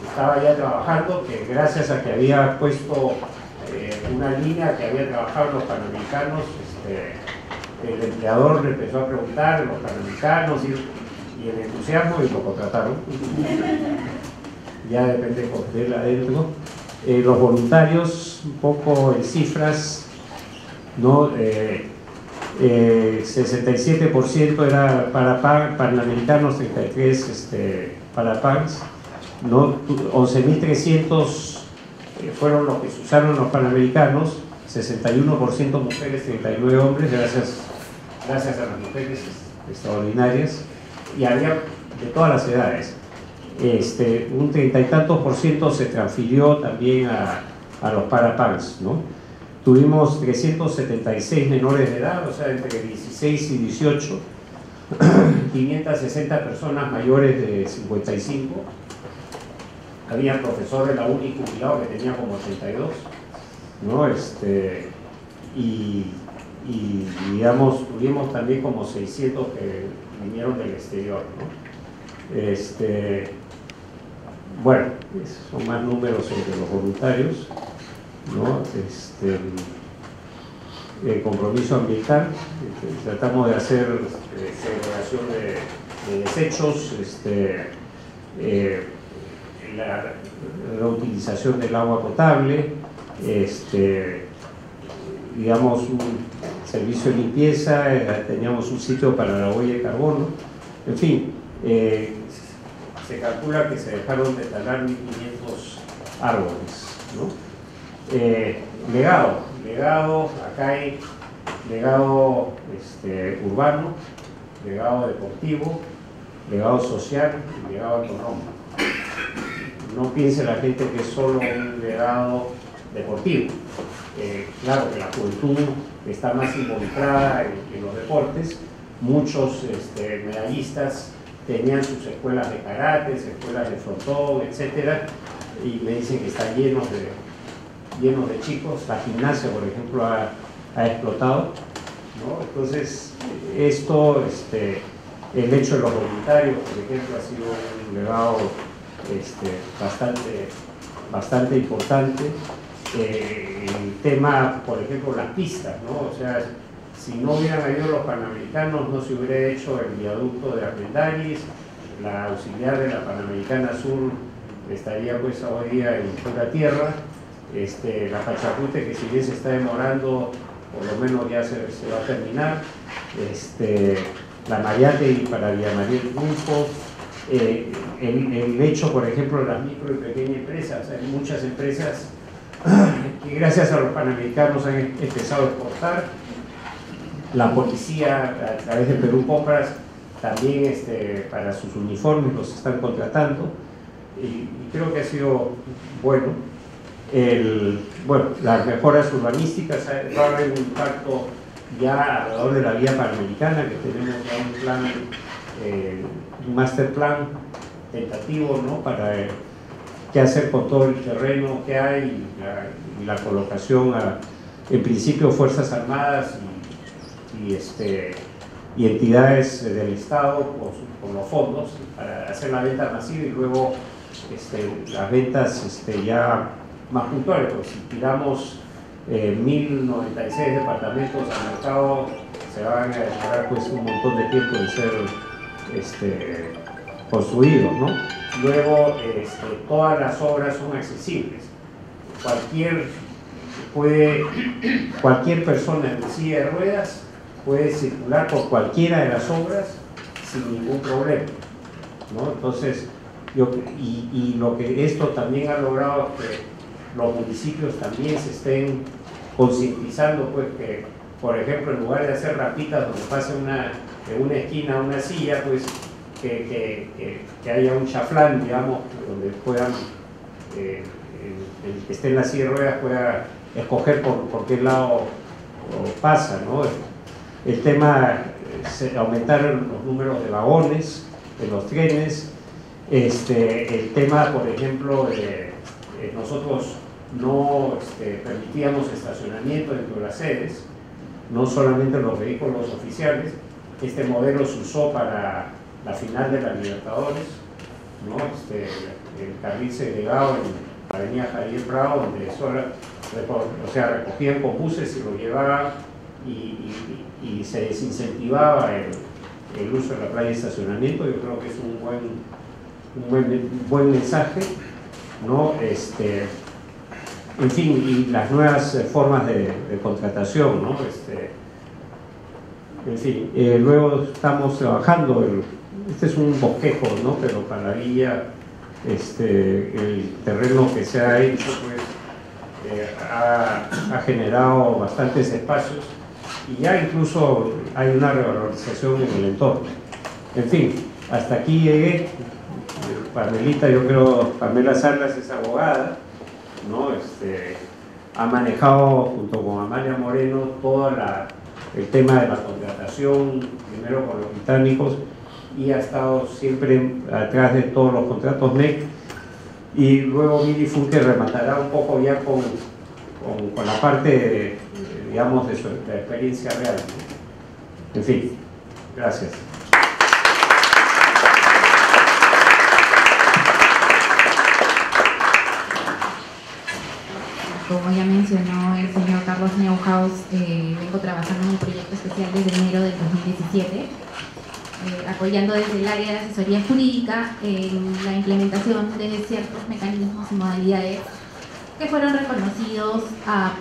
estaba ya trabajando, que gracias a que había puesto una línea que había trabajado los panamericanos, el empleador le empezó a preguntar los panamericanos y el entusiasmo y lo contrataron. Ya depende de él adentro. Los voluntarios, un poco en cifras, ¿no? 67% era para panamericanos, 33% para PANs, ¿no? 11.300 fueron los que se usaron los panamericanos, 61% mujeres, 39 hombres, gracias a las mujeres extraordinarias, y había de todas las edades. Un 30 y tantos % se transfirió también a los parapans, ¿no? Tuvimos 376 menores de edad, o sea, entre 16 y 18, 560 personas mayores de 55, había profesor de la uni jubilado que tenía como 82, ¿no? Y digamos, tuvimos también como 600 que vinieron del exterior, ¿no? Bueno, son más números sobre los voluntarios, ¿no? El compromiso ambiental, tratamos de hacer segregación de desechos, la reutilización del agua potable, digamos un servicio de limpieza, teníamos un sitio para la huella de carbono, en fin, se calcula que se dejaron de talar 1.500 árboles, ¿no? Legado, acá hay legado urbano, legado deportivo, legado social y legado económico. No piense la gente que es solo un legado deportivo. Claro que la juventud está más involucrada en los deportes. Muchos medallistas tenían sus escuelas de karate, escuelas de frontón, etc. Y me dicen que están llenos de chicos. La gimnasia, por ejemplo, ha explotado, ¿no? Entonces, esto, el hecho de los voluntarios, por ejemplo, ha sido un legado bastante importante. El tema, por ejemplo, las pistas, ¿no? O sea, si no hubieran habido los panamericanos, no se hubiera hecho el viaducto de Armendáriz, la auxiliar de la Panamericana Sur estaría pues hoy día en pura tierra, la Pachacute, que si bien se está demorando, por lo menos ya se va a terminar, la Mariate para Villamaría del Grupo, el hecho, por ejemplo, de las micro y pequeñas empresas. Hay muchas empresas que gracias a los panamericanos han empezado a exportar. La policía, a través de Perú Compras, también para sus uniformes los están contratando, y creo que ha sido bueno. Las mejoras urbanísticas, va a haber un impacto ya alrededor de la vía panamericana, que tenemos ya un plan, un master plan tentativo, ¿no? Para qué hacer con todo el terreno que hay y la colocación en principio Fuerzas Armadas y entidades del Estado con los fondos para hacer la venta masiva y luego las ventas ya más puntuales. Porque si tiramos 1096 departamentos al mercado, se van a demorar pues un montón de tiempo en ser construidos, ¿no? Luego todas las obras son accesibles. Cualquier persona en silla de ruedas puede circular por cualquiera de las obras sin ningún problema, ¿no? Entonces, y lo que esto también ha logrado es que los municipios también se estén concientizando, pues que, por ejemplo, en lugar de hacer rampitas donde pase de una esquina a una silla, pues que haya un chaflán, digamos, donde puedan, el que esté en la silla de ruedas pueda escoger por qué lado pasa, ¿no? El tema, aumentar los números de vagones, de los trenes, el tema, por ejemplo, nosotros no permitíamos estacionamiento dentro de las sedes, no solamente los vehículos oficiales. Este modelo se usó para la final de la Libertadores, ¿no? El carril segregado en la avenida Javier Prado, donde recogían con buses y lo llevaban y se desincentivaba el uso de la playa de estacionamiento. Yo creo que es un buen mensaje, ¿no? En fin, y las nuevas formas de contratación, ¿no? En fin, luego estamos trabajando, este es un bosquejo, ¿no? Pero para la villa, el terreno que se ha hecho, pues, ha generado bastantes espacios y ya incluso hay una revalorización en el entorno. En fin, hasta aquí llegué. Pamelita, yo creo, Pamela Salas es abogada, ¿no? Ha manejado junto con Amalia Moreno todo el tema de la contratación, primero con los británicos, y ha estado siempre atrás de todos los contratos NEC, y luego Miri Funke rematará un poco ya con la parte, digamos, de su experiencia real. En fin, gracias. Como ya mencionó el señor Carlos Neuhaus, vengo trabajando en un proyecto especial desde enero del 2017, apoyando desde el área de asesoría jurídica en la implementación de ciertos mecanismos y modalidades que fueron reconocidos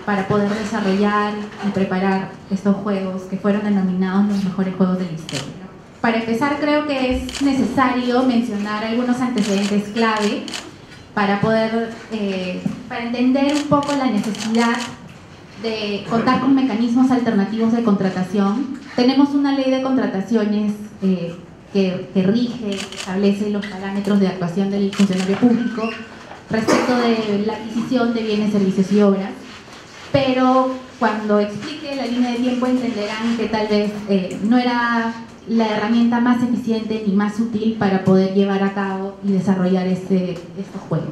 para poder desarrollar y preparar estos juegos que fueron denominados los mejores juegos de la historia. Para empezar, creo que es necesario mencionar algunos antecedentes clave para poder, para entender un poco la necesidad de contar con mecanismos alternativos de contratación. Tenemos una ley de contrataciones que rige, establece los parámetros de actuación del funcionario público respecto de la adquisición de bienes, servicios y obras, pero cuando explique la línea de tiempo entenderán que tal vez no era la herramienta más eficiente ni más útil para poder llevar a cabo y desarrollar estos juegos.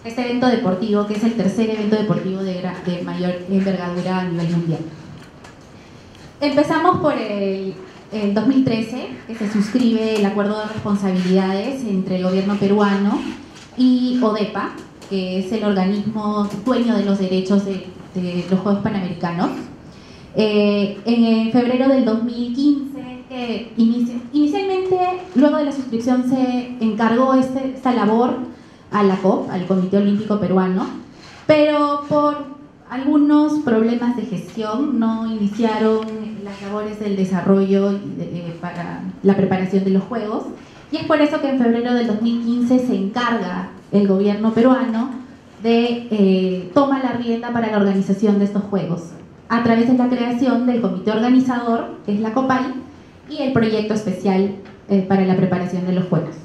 Este evento deportivo, que es el tercer evento deportivo de mayor envergadura a nivel mundial. Empezamos por el 2013, que se suscribe el acuerdo de responsabilidades entre el gobierno peruano y ODEPA, que es el organismo dueño de los derechos de los Juegos Panamericanos. En febrero del 2015, inicialmente, luego de la suscripción, se encargó esta labor a la COP, al Comité Olímpico Peruano, pero por algunos problemas de gestión no iniciaron las labores del desarrollo para la preparación de los Juegos, y es por eso que en febrero del 2015 se encarga el gobierno peruano de toma la rienda para la organización de estos Juegos a través de la creación del comité organizador, que es la COPAI, y el proyecto especial para la preparación de los Juegos.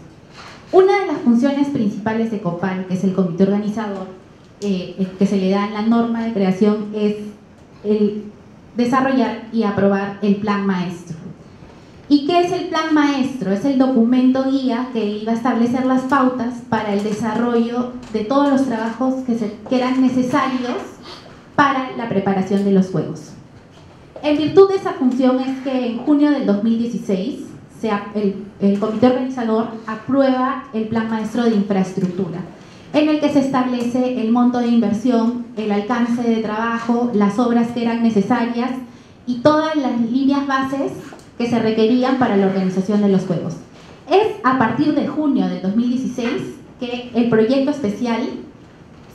Una de las funciones principales de COPAI, que es el comité organizador, que se le da en la norma de creación, es el desarrollar y aprobar el plan maestro. ¿Y qué es el plan maestro? Es el documento guía que iba a establecer las pautas para el desarrollo de todos los trabajos que eran necesarios para la preparación de los Juegos. En virtud de esa función es que en junio del 2016 el comité organizador aprueba el plan maestro de infraestructura, en el que se establece el monto de inversión, el alcance de trabajo, las obras que eran necesarias y todas las líneas bases que se requerían para la organización de los Juegos. Es a partir de junio del 2016 que el proyecto especial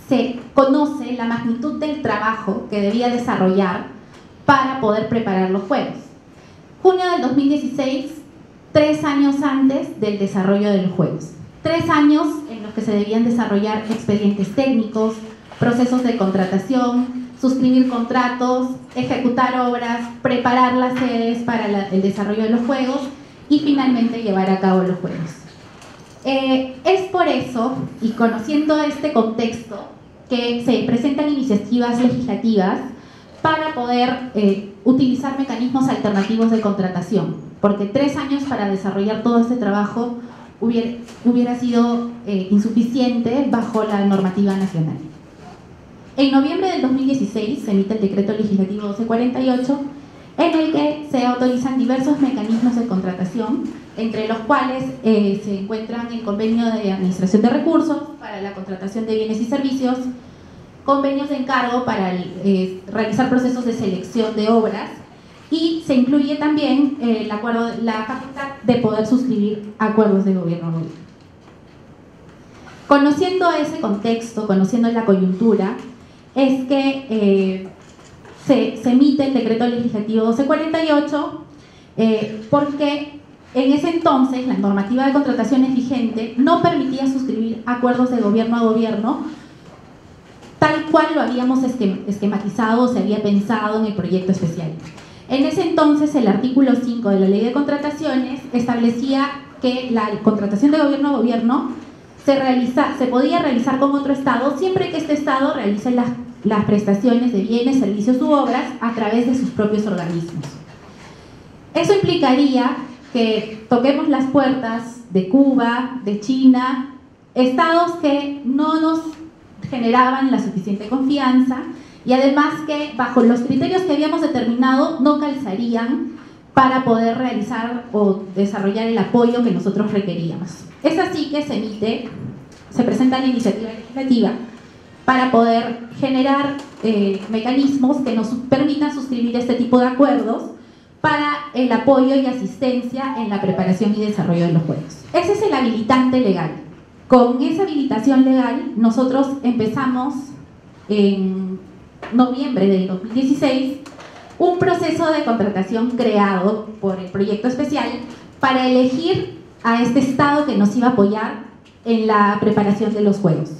se conoce la magnitud del trabajo que debía desarrollar para poder preparar los Juegos. junio del 2016, 3 años antes del desarrollo de los juegos. 3 años en los que se debían desarrollar expedientes técnicos, procesos de contratación, suscribir contratos, ejecutar obras, preparar las sedes para el desarrollo de los juegos y finalmente llevar a cabo los juegos. Es por eso, y conociendo este contexto, que se presentan iniciativas legislativas para poder utilizar mecanismos alternativos de contratación, porque 3 años para desarrollar todo este trabajo hubiera sido insuficiente bajo la normativa nacional. En noviembre del 2016 se emite el decreto legislativo 1248, en el que se autorizan diversos mecanismos de contratación, entre los cuales se encuentran el convenio de administración de recursos para la contratación de bienes y servicios, convenios de encargo para realizar procesos de selección de obras, y se incluye también la facultad de poder suscribir acuerdos de gobierno a gobierno. Conociendo ese contexto, conociendo la coyuntura, es que se emite el decreto legislativo 1248, porque en ese entonces la normativa de contrataciones vigente no permitía suscribir acuerdos de gobierno a gobierno tal cual lo habíamos esquematizado o se había pensado en el proyecto especial. En ese entonces el artículo 5 de la Ley de Contrataciones establecía que la contratación de gobierno a gobierno se podía realizar con otro Estado siempre que este Estado realice las prestaciones de bienes, servicios u obras a través de sus propios organismos. Eso implicaría que toquemos las puertas de Cuba, de China, estados que no nos generaban la suficiente confianza y además que bajo los criterios que habíamos determinado no calzarían para poder realizar o desarrollar el apoyo que nosotros requeríamos. Es así que se presenta la iniciativa legislativa para poder generar mecanismos que nos permitan suscribir este tipo de acuerdos para el apoyo y asistencia en la preparación y desarrollo de los juegos. Ese es el habilitante legal. Con esa habilitación legal, nosotros empezamos en noviembre del 2016 un proceso de contratación creado por el proyecto especial para elegir a este Estado que nos iba a apoyar en la preparación de los juegos.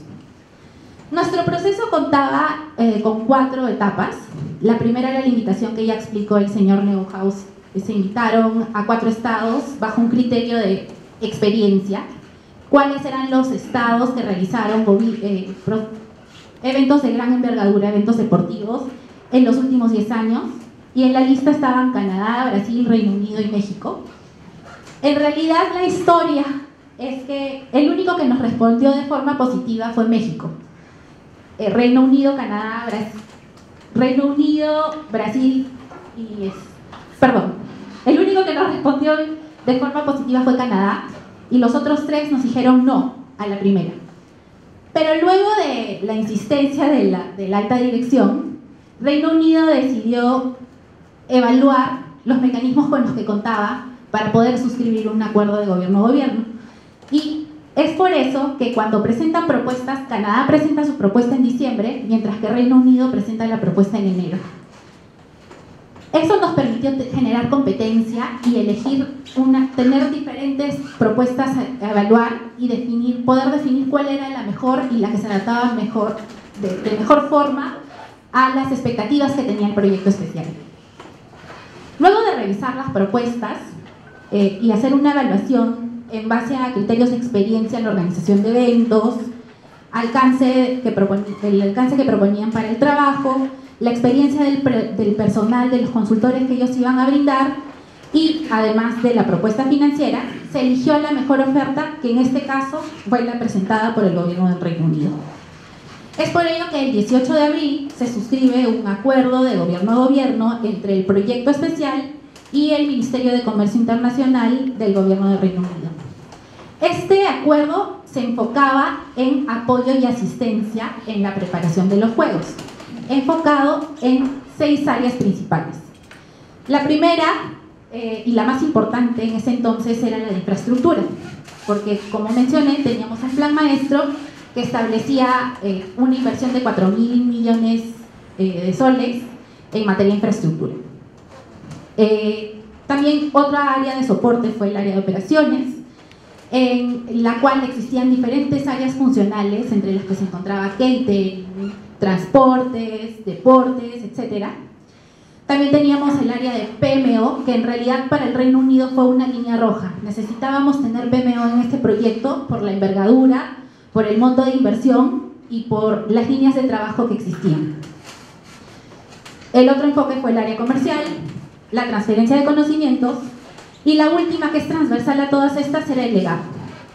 Nuestro proceso contaba con 4 etapas. La primera era la invitación que ya explicó el señor Neuhaus. Se invitaron a 4 estados bajo un criterio de experiencia. ¿Cuáles eran los estados que realizaron eventos de gran envergadura, eventos deportivos en los últimos 10 años? Y en la lista estaban Canadá, Brasil, Reino Unido y México. En realidad la historia es que el único que nos respondió de forma positiva fue México. Reino Unido, Canadá, Brasil y... el único que nos respondió de forma positiva fue Canadá y los otros 3 nos dijeron no a la primera. Pero luego de la insistencia de la alta dirección, Reino Unido decidió evaluar los mecanismos con los que contaba para poder suscribir un acuerdo de gobierno a gobierno. Y es por eso que cuando presentan propuestas, Canadá presenta su propuesta en diciembre, mientras que Reino Unido presenta la propuesta en enero. Eso nos permitió generar competencia y tener diferentes propuestas a evaluar y poder definir cuál era la mejor y la que se adaptaba de mejor forma a las expectativas que tenía el proyecto especial. Luego de revisar las propuestas y hacer una evaluación en base a criterios de experiencia en la organización de eventos, el alcance que proponían para el trabajo, la experiencia del personal, de los consultores que ellos iban a brindar y además de la propuesta financiera, se eligió la mejor oferta, que en este caso fue la presentada por el gobierno del Reino Unido. Es por ello que el 18 de abril se suscribe un acuerdo de gobierno a gobierno entre el proyecto especial y el Ministerio de Comercio Internacional del gobierno del Reino Unido. Este acuerdo se enfocaba en apoyo y asistencia en la preparación de los juegos, enfocado en 6 áreas principales. La primera y la más importante en ese entonces era la de infraestructura, porque como mencioné teníamos un plan maestro que establecía una inversión de 4.000 millones de soles en materia de infraestructura. También otra área de soporte fue el área de operaciones, en la cual existían diferentes áreas funcionales, entre las que se encontraba catering, transportes, deportes, etc. También teníamos el área de PMO, que en realidad para el Reino Unido fue una línea roja. Necesitábamos tener PMO en este proyecto por la envergadura, por el monto de inversión y por las líneas de trabajo que existían. El otro enfoque fue el área comercial, la transferencia de conocimientos, y la última, que es transversal a todas estas, era el legado,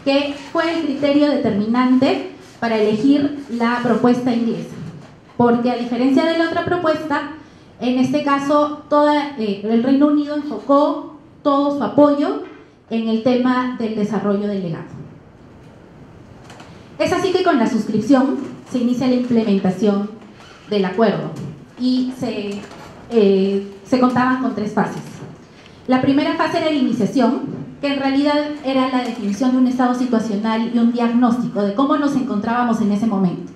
que fue el criterio determinante para elegir la propuesta inglesa, porque a diferencia de la otra propuesta, en este caso el Reino Unido enfocó todo su apoyo en el tema del desarrollo del legado. Es así que con la suscripción se inicia la implementación del acuerdo y se contaban con 3 fases. La primera fase era la iniciación, que en realidad era la definición de un estado situacional y un diagnóstico de cómo nos encontrábamos en ese momento.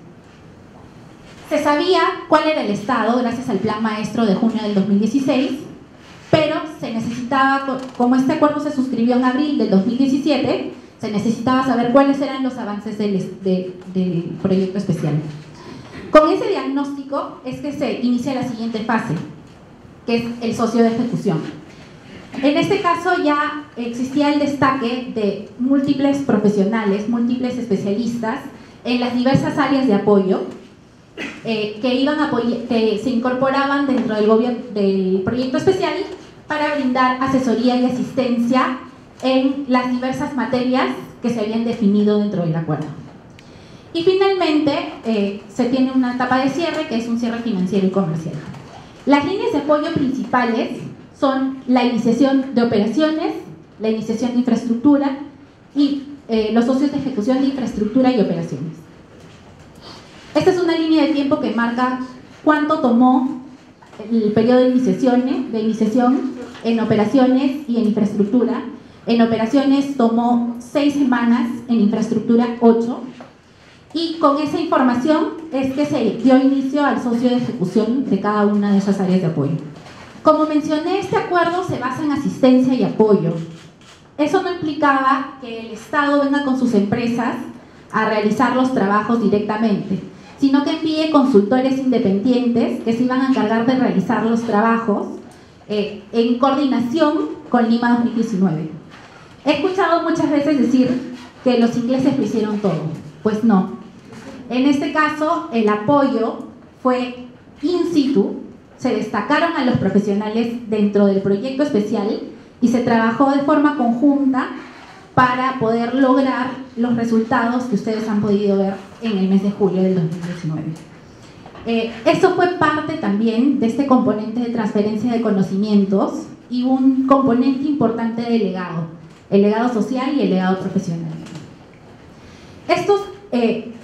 Se sabía cuál era el estado gracias al Plan Maestro de junio del 2016, pero se necesitaba, como este acuerdo se suscribió en abril del 2017, se necesitaba saber cuáles eran los avances del proyecto especial. Con ese diagnóstico es que se inicia la siguiente fase, que es el socio de ejecución. En este caso ya existía el destaque de múltiples profesionales, múltiples especialistas en las diversas áreas de apoyo que se incorporaban dentro del proyecto especial para brindar asesoría y asistencia en las diversas materias que se habían definido dentro del acuerdo. Y finalmente se tiene una etapa de cierre, que es un cierre financiero y comercial. Las líneas de apoyo principales son la iniciación de operaciones, la iniciación de infraestructura y los socios de ejecución de infraestructura y operaciones. Esta es una línea de tiempo que marca cuánto tomó el periodo de iniciación en operaciones y en infraestructura. En operaciones tomó 6 semanas, en infraestructura 8. Y con esa información es que se dio inicio al socio de ejecución de cada una de esas áreas de apoyo. Como mencioné, este acuerdo se basa en asistencia y apoyo. Eso no implicaba que el Estado venga con sus empresas a realizar los trabajos directamente, sino que envíe consultores independientes que se iban a encargar de realizar los trabajos en coordinación con Lima 2019. He escuchado muchas veces decir que los ingleses lo hicieron todo. Pues no. En este caso, el apoyo fue in situ, se destacaron a los profesionales dentro del proyecto especial y se trabajó de forma conjunta para poder lograr los resultados que ustedes han podido ver en el mes de julio del 2019. Eso fue parte también de este componente de transferencia de conocimientos y un componente importante del legado, el legado social y el legado profesional.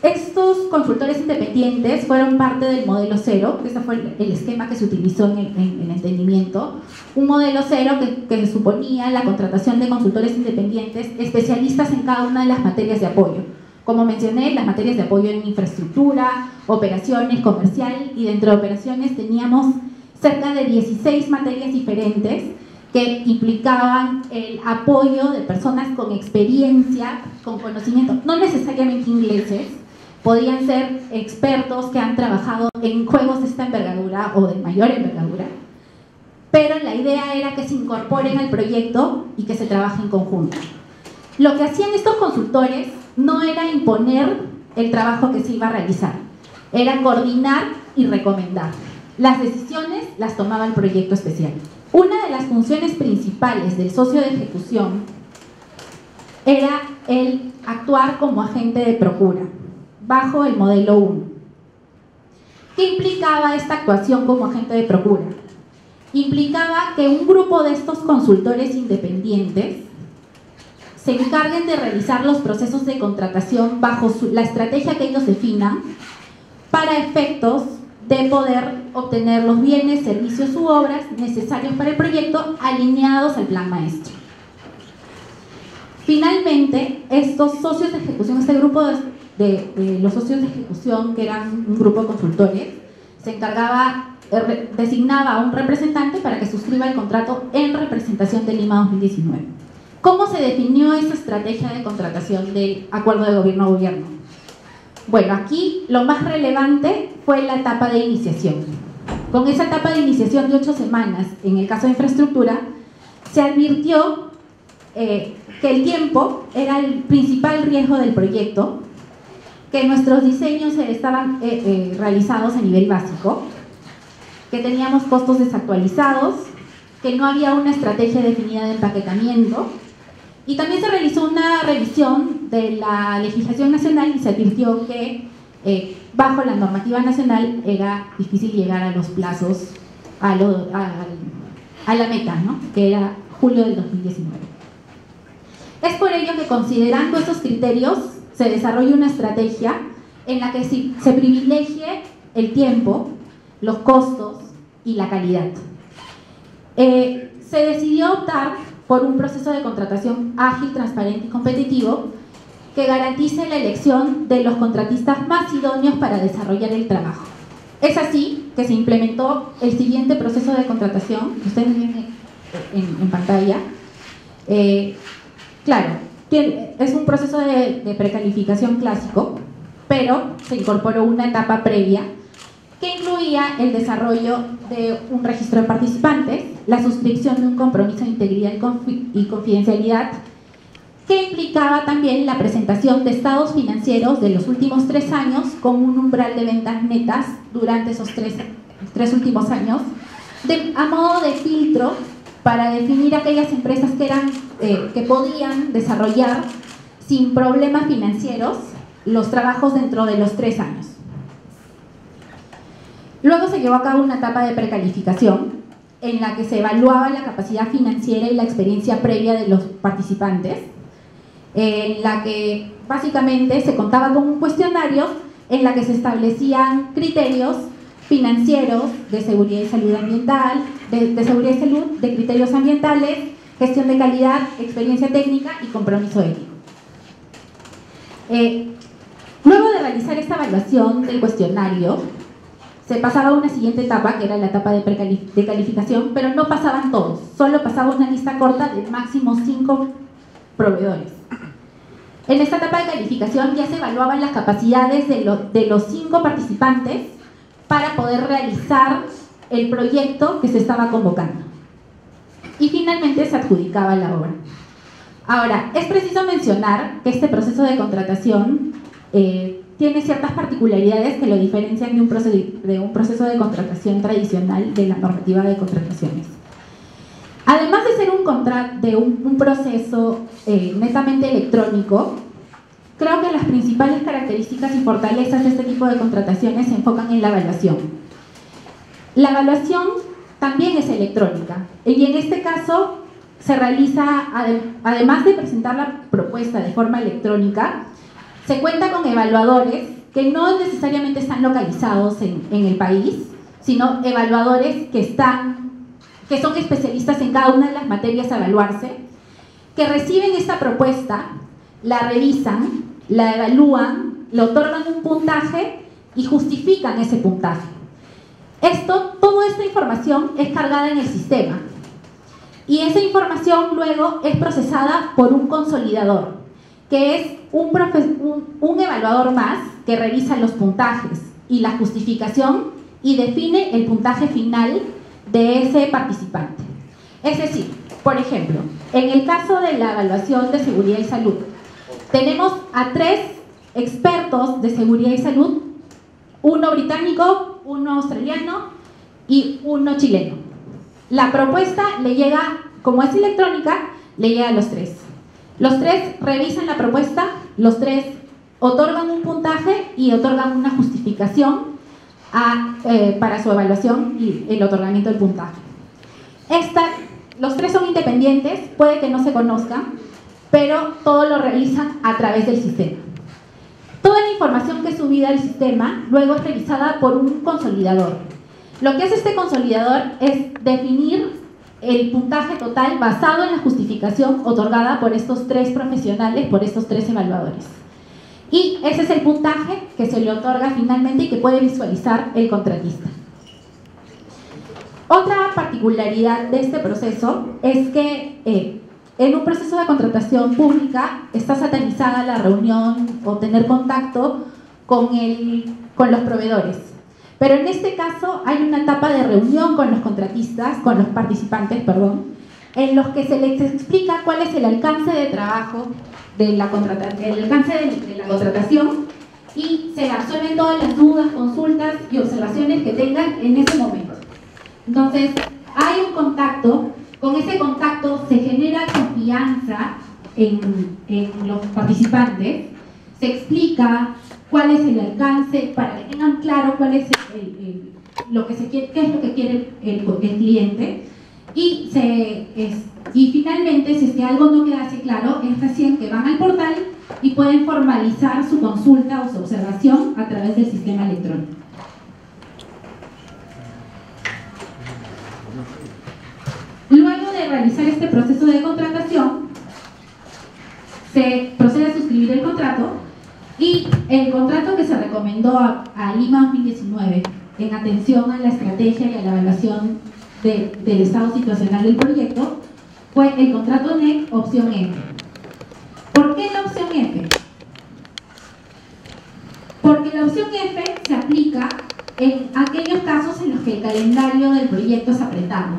Estos consultores independientes fueron parte del modelo cero, que ese fue el esquema que se utilizó en el entendimiento. Un modelo cero que suponía la contratación de consultores independientes, especialistas en cada una de las materias de apoyo. Como mencioné, las materias de apoyo en infraestructura, operaciones, comercial, y dentro de operaciones teníamos cerca de 16 materias diferentes que implicaban el apoyo de personas con experiencia, con conocimiento, no necesariamente ingleses, podían ser expertos que han trabajado en juegos de esta envergadura o de mayor envergadura, pero la idea era que se incorporen al proyecto y que se trabaje en conjunto. Lo que hacían estos consultores no era imponer el trabajo que se iba a realizar, era coordinar y recomendar. Las decisiones las tomaba el proyecto especial. Una de las funciones principales del socio de ejecución era el actuar como agente de procura, bajo el modelo 1. ¿Qué implicaba esta actuación como agente de procura? Implicaba que un grupo de estos consultores independientes se encarguen de realizar los procesos de contratación bajo la estrategia que ellos definan para efectos de poder obtener los bienes, servicios u obras necesarios para el proyecto alineados al plan maestro. Finalmente, estos socios de ejecución, este grupo de los socios de ejecución, que eran un grupo de consultores, se encargaba designaba a un representante para que suscriba el contrato en representación de Lima 2019. ¿Cómo se definió esa estrategia de contratación del acuerdo de gobierno-gobierno? Bueno, aquí lo más relevante fue la etapa de iniciación. Con esa etapa de iniciación de 8 semanas, en el caso de infraestructura, se advirtió que el tiempo era el principal riesgo del proyecto, que nuestros diseños estaban realizados a nivel básico, que teníamos costos desactualizados, que no había una estrategia definida de empaquetamiento, y también se realizó una revisión de la legislación nacional y se advirtió que bajo la normativa nacional era difícil llegar a los plazos, a la meta, ¿no? Que era julio del 2019. Es por ello que, considerando esos criterios, se desarrolla una estrategia en la que se privilegie el tiempo, los costos y la calidad. Se decidió optar por un proceso de contratación ágil, transparente y competitivo que garantice la elección de los contratistas más idóneos para desarrollar el trabajo. Es así que se implementó el siguiente proceso de contratación, que ustedes ven en pantalla. Claro, es un proceso de precalificación clásico, pero se incorporó una etapa previa que incluía el desarrollo de un registro de participantes, la suscripción de un compromiso de integridad y confidencialidad, que implicaba también la presentación de estados financieros de los últimos 3 años con un umbral de ventas netas durante esos tres últimos años, a modo de filtro para definir aquellas empresas que podían desarrollar sin problemas financieros los trabajos dentro de los 3 años. Luego se llevó a cabo una etapa de precalificación en la que se evaluaba la capacidad financiera y la experiencia previa de los participantes, en la que básicamente se contaba con un cuestionario en la que se establecían criterios financieros de seguridad y salud ambiental, de seguridad y salud, de criterios ambientales, gestión de calidad, experiencia técnica y compromiso ético. Luego de realizar esta evaluación del cuestionario, se pasaba a una siguiente etapa, que era la etapa de calificación, pero no pasaban todos, solo pasaba una lista corta de máximo 5 proveedores. En esta etapa de calificación ya se evaluaban las capacidades de los 5 participantes para poder realizar el proyecto que se estaba convocando. Y finalmente se adjudicaba la obra. Ahora, es preciso mencionar que este proceso de contratación tiene ciertas particularidades que lo diferencian de un proceso de contratación tradicional de la normativa de contrataciones. Además de ser un proceso netamente electrónico, creo que las principales características y fortalezas de este tipo de contrataciones se enfocan en la evaluación. La evaluación también es electrónica y en este caso se realiza, además de presentar la propuesta de forma electrónica, se cuenta con evaluadores que no necesariamente están localizados en el país, sino evaluadores que son especialistas en cada una de las materias a evaluarse, que reciben esta propuesta, la revisan, la evalúan, le otorgan un puntaje y justifican ese puntaje. Toda esta información es cargada en el sistema y esa información luego es procesada por un consolidador, que es un evaluador más que revisa los puntajes y la justificación y define el puntaje final de ese participante. Es decir, por ejemplo, en el caso de la evaluación de seguridad y salud, tenemos a 3 expertos de seguridad y salud, uno británico, uno australiano y uno chileno. La propuesta le llega, como es electrónica, le llega a los 3. Los 3 revisan la propuesta, los 3 otorgan un puntaje y otorgan una justificación para su evaluación y el otorgamiento del puntaje. Los 3 son independientes, puede que no se conozcan, pero todo lo realizan a través del sistema. Toda la información que es subida al sistema luego es revisada por un consolidador. Lo que hace este consolidador es definir el puntaje total basado en la justificación otorgada por estos 3 profesionales, por estos 3 evaluadores. Y ese es el puntaje que se le otorga finalmente y que puede visualizar el contratista. Otra particularidad de este proceso es que en un proceso de contratación pública está satanizada la reunión o tener contacto con los proveedores. Pero en este caso hay una etapa de reunión con los contratistas, con los participantes, perdón, en los que se les explica cuál es el alcance de trabajo de la contratación y se absuelven todas las dudas, consultas y observaciones que tengan en ese momento. Entonces, hay un contacto, con ese contacto se genera confianza en los participantes, se explica cuál es el alcance para que tengan claro cuál es lo que se quiere, qué es lo que quiere el cliente y finalmente, si es que algo no queda así claro, es recién que van al portal y pueden formalizar su consulta o su observación a través del sistema electrónico. Luego de realizar este proceso de contratación, se procede a suscribir el contrato y el contrato que se recomendó a Lima 2019 en atención a la estrategia y a la evaluación del estado situacional del proyecto fue el contrato NEC opción F. ¿Por qué la opción F? Porque la opción F se aplica en aquellos casos en los que el calendario del proyecto es apretado,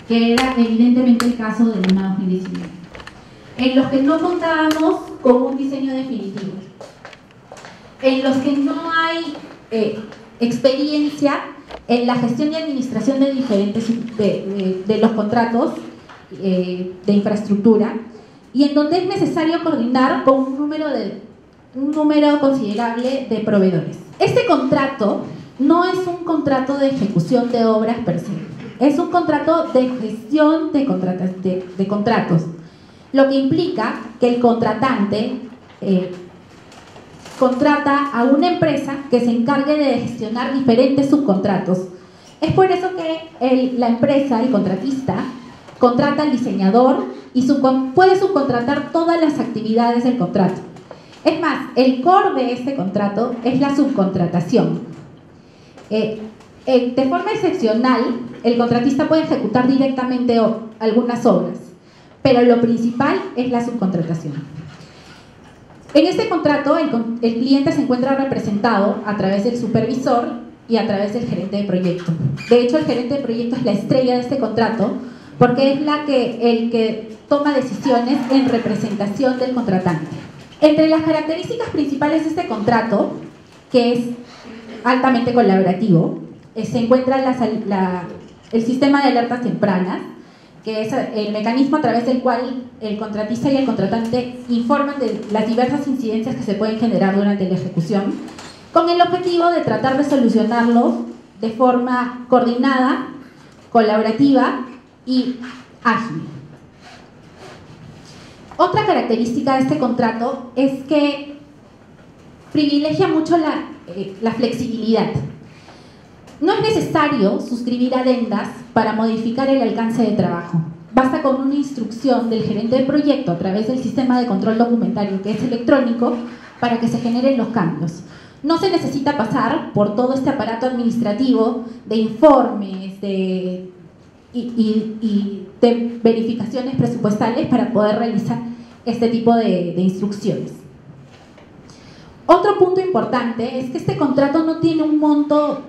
que era evidentemente el caso de Lima 2019, en los que no contábamos con un diseño definitivo, en los que no hay experiencia en la gestión y administración de diferentes de los contratos de infraestructura y en donde es necesario coordinar con un número considerable de proveedores. Este contrato no es un contrato de ejecución de obras per se, es un contrato de gestión de contratos, lo que implica que el contratante contrata a una empresa que se encargue de gestionar diferentes subcontratos. Es por eso que la empresa, el contratista, contrata al diseñador y puede subcontratar todas las actividades del contrato. Es más, el core de este contrato es la subcontratación. De forma excepcional, el contratista puede ejecutar directamente algunas obras, pero lo principal es la subcontratación. En este contrato, el cliente se encuentra representado a través del supervisor y a través del gerente de proyecto. De hecho, el gerente de proyecto es la estrella de este contrato porque es el que toma decisiones en representación del contratante. Entre las características principales de este contrato, que es altamente colaborativo, se encuentra el sistema de alertas tempranas, que es el mecanismo a través del cual el contratista y el contratante informan de las diversas incidencias que se pueden generar durante la ejecución, con el objetivo de tratar de solucionarlo de forma coordinada, colaborativa y ágil. Otra característica de este contrato es que privilegia mucho la flexibilidad. No es necesario suscribir adendas para modificar el alcance de trabajo. Basta con una instrucción del gerente de proyecto a través del sistema de control documentario, que es electrónico, para que se generen los cambios. No se necesita pasar por todo este aparato administrativo de informes y de verificaciones presupuestales para poder realizar este tipo de instrucciones. Otro punto importante es que este contrato no tiene un monto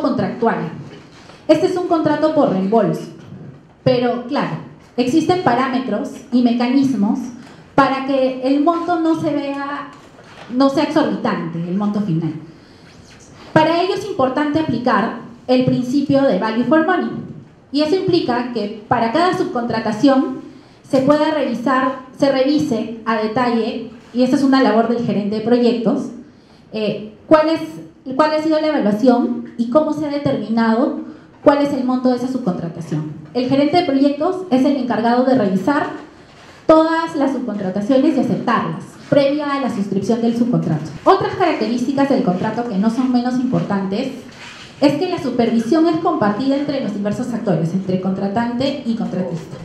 contractual. Este es un contrato por reembolso, pero claro, existen parámetros y mecanismos para que el monto no sea exorbitante, el monto final. Para ello es importante aplicar el principio de value for money, y eso implica que para cada subcontratación se revise a detalle, y esta es una labor del gerente de proyectos, cuál ha sido la evaluación y cómo se ha determinado cuál es el monto de esa subcontratación. El gerente de proyectos es el encargado de revisar todas las subcontrataciones y aceptarlas, previa a la suscripción del subcontrato. Otras características del contrato que no son menos importantes es que la supervisión es compartida entre los diversos actores, entre contratante y contratista.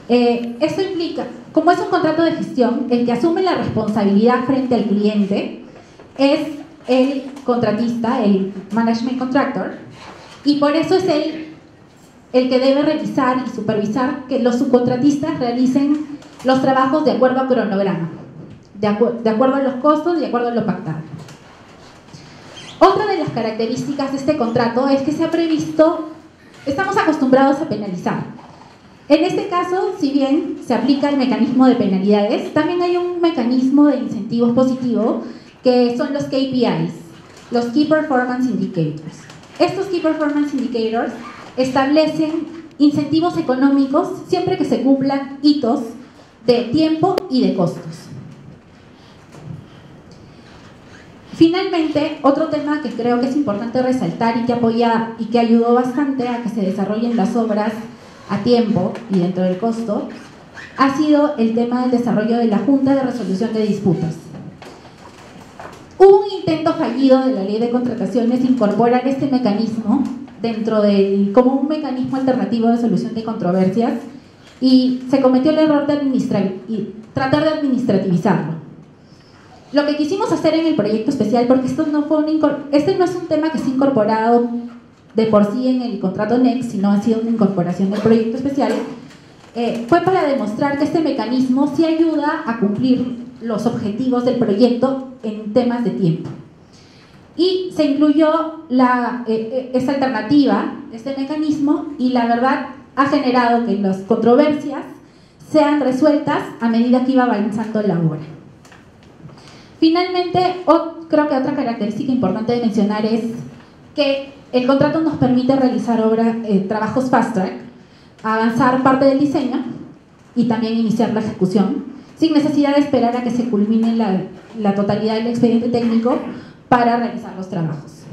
Esto implica, como es un contrato de gestión, el que asume la responsabilidad frente al cliente es el contratista, el management contractor, y por eso es él el que debe revisar y supervisar que los subcontratistas realicen los trabajos de acuerdo a cronograma, de acuerdo a los costos y de acuerdo a lo pactado. Otra de las características de este contrato es que se ha previsto, estamos acostumbrados a penalizar. En este caso, si bien se aplica el mecanismo de penalidades, también hay un mecanismo de incentivos positivo que son los KPIs, los Key Performance Indicators. Estos Key Performance Indicators establecen incentivos económicos siempre que se cumplan hitos de tiempo y de costos. Finalmente, otro tema que creo que es importante resaltar y que apoya y que ayudó bastante a que se desarrollen las obras a tiempo y dentro del costo, ha sido el tema del desarrollo de la Junta de Resolución de Disputas. Hubo un intento fallido de la Ley de Contrataciones de incorporar este mecanismo dentro del, como un mecanismo alternativo de solución de controversias, y se cometió el error de tratar de administrativizarlo. Lo que quisimos hacer en el proyecto especial, porque este no es un tema que se ha incorporado de por sí en el contrato NEC, sino ha sido una incorporación del proyecto especial, fue para demostrar que este mecanismo sí ayuda a cumplir los objetivos del proyecto en temas de tiempo. Y se incluyó esta alternativa, este mecanismo, y la verdad ha generado que las controversias sean resueltas a medida que iba avanzando la obra. Finalmente, creo que otra característica importante de mencionar es que el contrato nos permite realizar trabajos fast track, avanzar parte del diseño y también iniciar la ejecución, sin necesidad de esperar a que se culmine la totalidad del expediente técnico para realizar los trabajos.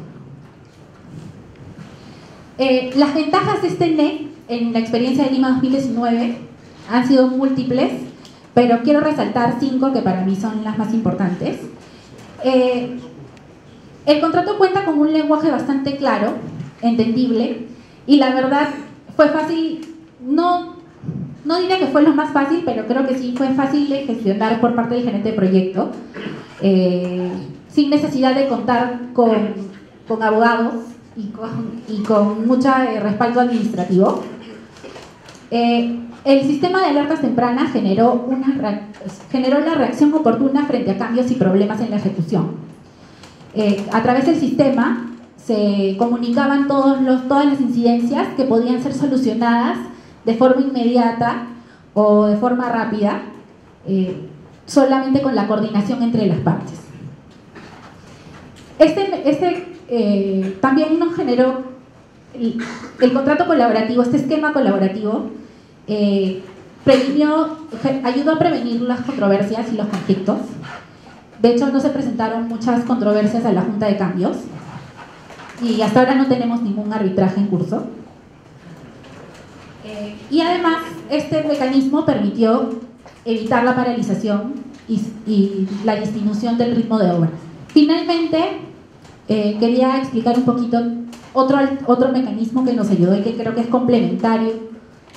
Las ventajas de este NEC en la experiencia de Lima 2019 han sido múltiples, pero quiero resaltar 5 que para mí son las más importantes. El contrato cuenta con un lenguaje bastante claro, entendible, y la verdad fue fácil, no diría que fue lo más fácil, pero creo que sí fue fácil de gestionar por parte del gerente de proyecto, sin necesidad de contar con abogados y con mucho respaldo administrativo. El sistema de alertas tempranas generó la reacción oportuna frente a cambios y problemas en la ejecución. A través del sistema se comunicaban todas las incidencias que podían ser solucionadas de forma inmediata o de forma rápida, solamente con la coordinación entre las partes. También nos generó el contrato colaborativo, este esquema colaborativo, ayudó a prevenir las controversias y los conflictos. De hecho, no se presentaron muchas controversias a la Junta de Cambios y hasta ahora no tenemos ningún arbitraje en curso. Y además, este mecanismo permitió evitar la paralización y la disminución del ritmo de obras. Finalmente, quería explicar un poquito otro mecanismo que nos ayudó y que creo que es complementario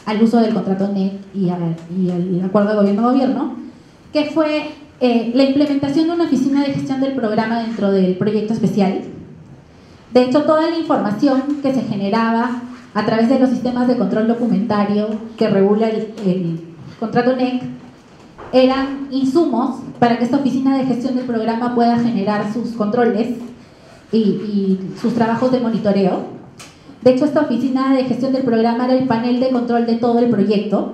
al uso del contrato NEC y al acuerdo de gobierno-gobierno, que fue la implementación de una oficina de gestión del programa dentro del proyecto especial. De hecho, toda la información que se generaba a través de los sistemas de control documentario que regula el contrato NEC eran insumos para que esta oficina de gestión del programa pueda generar sus controles y sus trabajos de monitoreo. De hecho, esta oficina de gestión del programa era el panel de control de todo el proyecto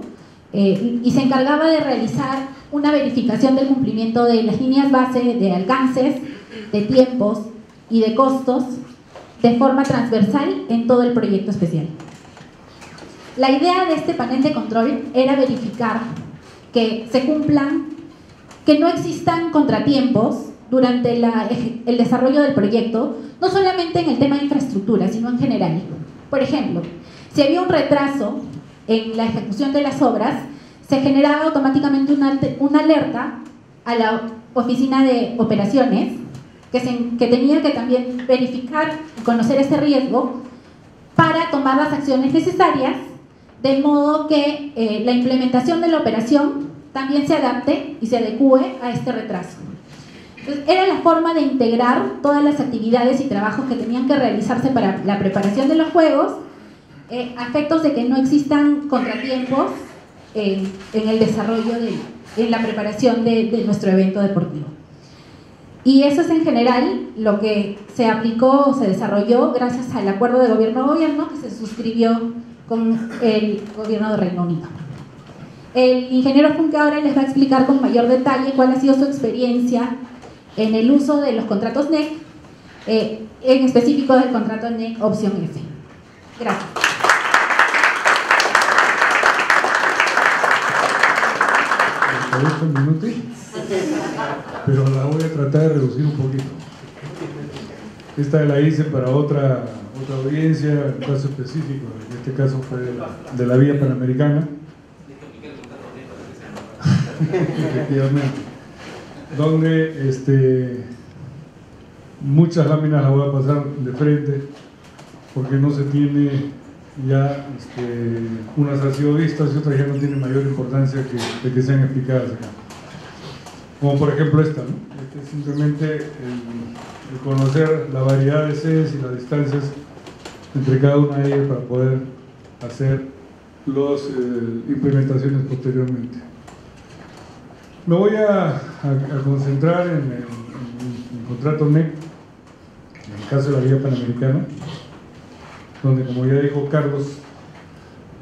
y se encargaba de realizar una verificación del cumplimiento de las líneas base, de alcances, de tiempos y de costos de forma transversal en todo el proyecto especial. La idea de este panel de control era verificar que se cumplan, que no existan contratiempos durante el desarrollo del proyecto, no solamente en el tema de infraestructura, sino en general. Por ejemplo, si había un retraso en la ejecución de las obras, se generaba automáticamente una alerta a la oficina de operaciones que tenía que también verificar y conocer ese riesgo para tomar las acciones necesarias, de modo que la implementación de la operación también se adapte y se adecúe a este retraso. Entonces, era la forma de integrar todas las actividades y trabajos que tenían que realizarse para la preparación de los juegos a efectos de que no existan contratiempos en el desarrollo, en la preparación de nuestro evento deportivo. Y eso es en general lo que se aplicó o se desarrolló gracias al acuerdo de gobierno a gobierno que se suscribió con el gobierno de Reino Unido. El ingeniero Funke ahora les va a explicar con mayor detalle cuál ha sido su experiencia en el uso de los contratos NEC, en específico del contrato NEC opción F. Gracias. Un minuto, pero la voy a tratar de reducir un poquito. Esta la hice para otra audiencia, un caso específico, en este caso fue de la vía panamericana. Efectivamente, donde muchas láminas las voy a pasar de frente porque no se tiene ya unas han sido vistas y otras ya no tienen mayor importancia de que sean explicadas acá, como por ejemplo esta, ¿no? Es simplemente el conocer la variedad de sedes y las distancias entre cada una de ellas para poder hacer las implementaciones posteriormente. Me voy a concentrar en el contrato NEC, en el caso de la vía panamericana, donde, como ya dijo Carlos,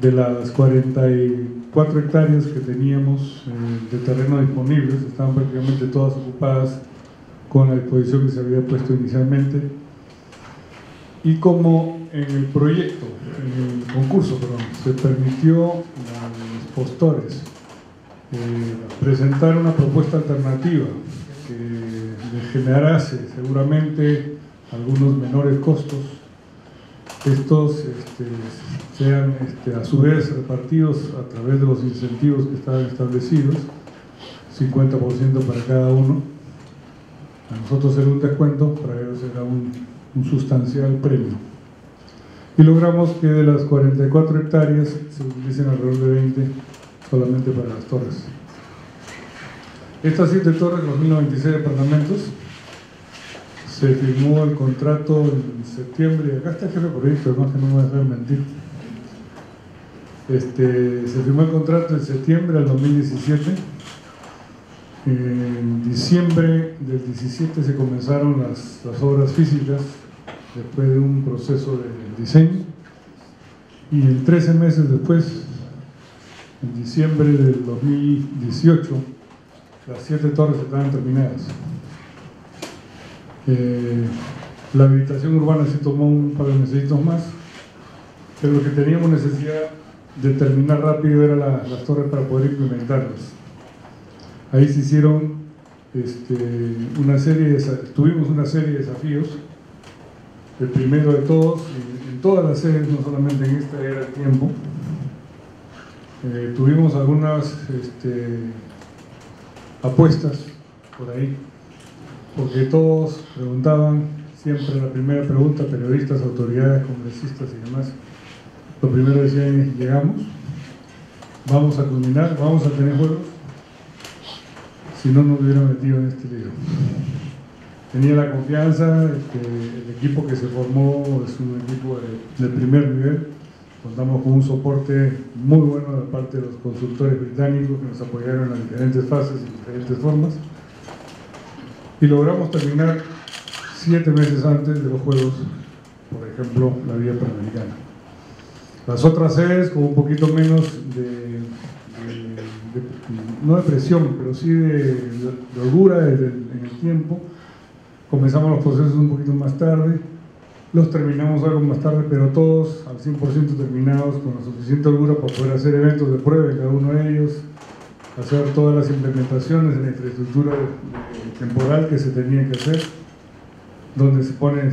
de las 44 hectáreas que teníamos de terreno disponibles, estaban prácticamente todas ocupadas con la disposición que se había puesto inicialmente. Y como en el proyecto, en el concurso, perdón, se permitió a los postores presentar una propuesta alternativa que le generase seguramente algunos menores costos, estos sean a su vez repartidos a través de los incentivos que estaban establecidos, 50% para cada uno. A nosotros era un descuento, para ellos era un sustancial premio. Y logramos que de las 44 hectáreas se utilicen alrededor de 20 solamente para las torres. Estas 7 torres, los 1096 departamentos, se firmó el contrato en septiembre, acá está el jefe de proyecto, además que no me voy a dejar mentir. Se firmó el contrato en septiembre del 2017. En diciembre del 17 se comenzaron las obras físicas, después de un proceso de diseño, y en 13 meses después, en diciembre del 2018, las 7 torres estaban terminadas. La habilitación urbana sí tomó un par de mesecitos más, pero lo que teníamos necesidad de terminar rápido era las torres para poder implementarlas. Ahí se hicieron tuvimos una serie de desafíos. El primero de todos, en todas las sedes, no solamente en esta, era el tiempo. Tuvimos algunas apuestas por ahí, porque todos preguntaban, siempre la primera pregunta, periodistas, autoridades, congresistas y demás, lo primero decían: llegamos, vamos a culminar, vamos a tener juegos. Si no nos hubieran metido en este lío. Tenía la confianza, el equipo que se formó es un equipo de primer nivel. Contamos con un soporte muy bueno de parte de los consultores británicos que nos apoyaron en las diferentes fases y diferentes formas. Y logramos terminar 7 meses antes de los Juegos, por ejemplo, la vía panamericana. Las otras sedes con un poquito menos no de presión, pero sí de holgura en el tiempo. Comenzamos los procesos un poquito más tarde, los terminamos algo más tarde, pero todos al 100% terminados, con la suficiente holgura para poder hacer eventos de prueba en cada uno de ellos, hacer todas las implementaciones en la infraestructura temporal que se tenían que hacer, donde se ponían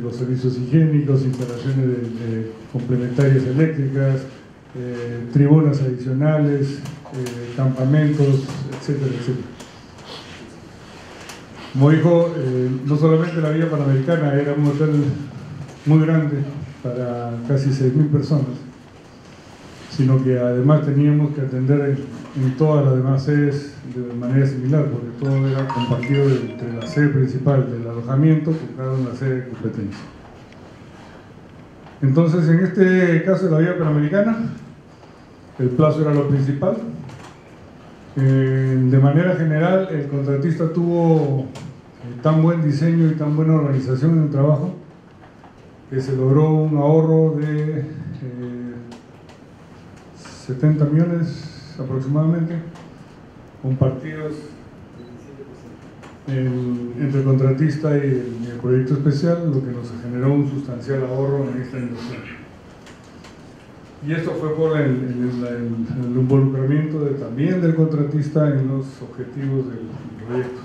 los servicios higiénicos, instalaciones de complementarias eléctricas, tribunas adicionales, campamentos, etcétera, etcétera. Como dijo, no solamente la vía panamericana era un hotel muy grande para casi 6.000 personas, sino que además teníamos que atender en todas las demás sedes de manera similar, porque todo era compartido entre la sede principal del alojamiento con cada una sede de competencia. Entonces, en este caso de la vía panamericana, el plazo era lo principal. De manera general, el contratista tuvo tan buen diseño y tan buena organización en el trabajo que se logró un ahorro de 70 millones aproximadamente, compartidos entre el contratista y el proyecto especial, lo que nos generó un sustancial ahorro en esta inversión. Y esto fue por el involucramiento también del contratista en los objetivos del proyecto.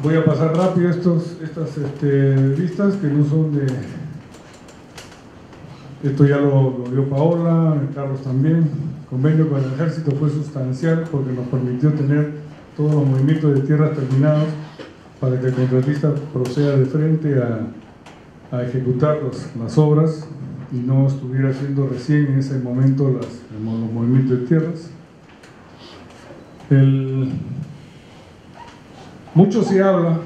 Voy a pasar rápido estas vistas que no son de... Esto ya lo vio Paola, Carlos también. El convenio con el ejército fue sustancial porque nos permitió tener todos los movimientos de tierras terminados para que el contratista proceda de frente a ejecutar las obras y no estuviera haciendo recién en ese momento los movimientos de tierras. Mucho se habla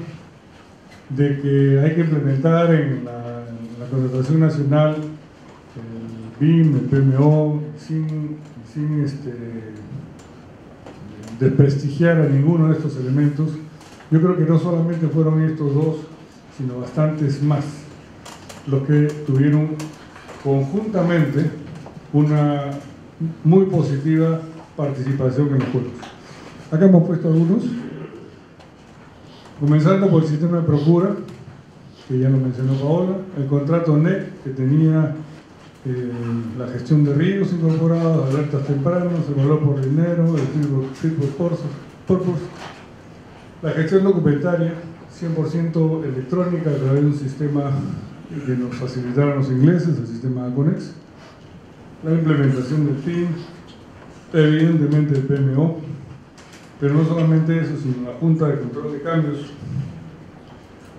de que hay que implementar en la contratación nacional el BIM, el PMO, sin desprestigiar a ninguno de estos elementos. Yo creo que no solamente fueron estos dos, sino bastantes más los que tuvieron conjuntamente una muy positiva participación en los juegos. Acá hemos puesto algunos, comenzando por el sistema de procura, que ya lo mencionó Paola, el contrato NEC, que tenía la gestión de riesgos incorporados, alertas tempranas, el valor por dinero, el fit for purpose, la gestión documentaria 100% electrónica a través de un sistema que nos facilitaron los ingleses, el sistema ACONEX, la implementación del PIN, evidentemente el PMO, pero no solamente eso, sino la Junta de Control de Cambios,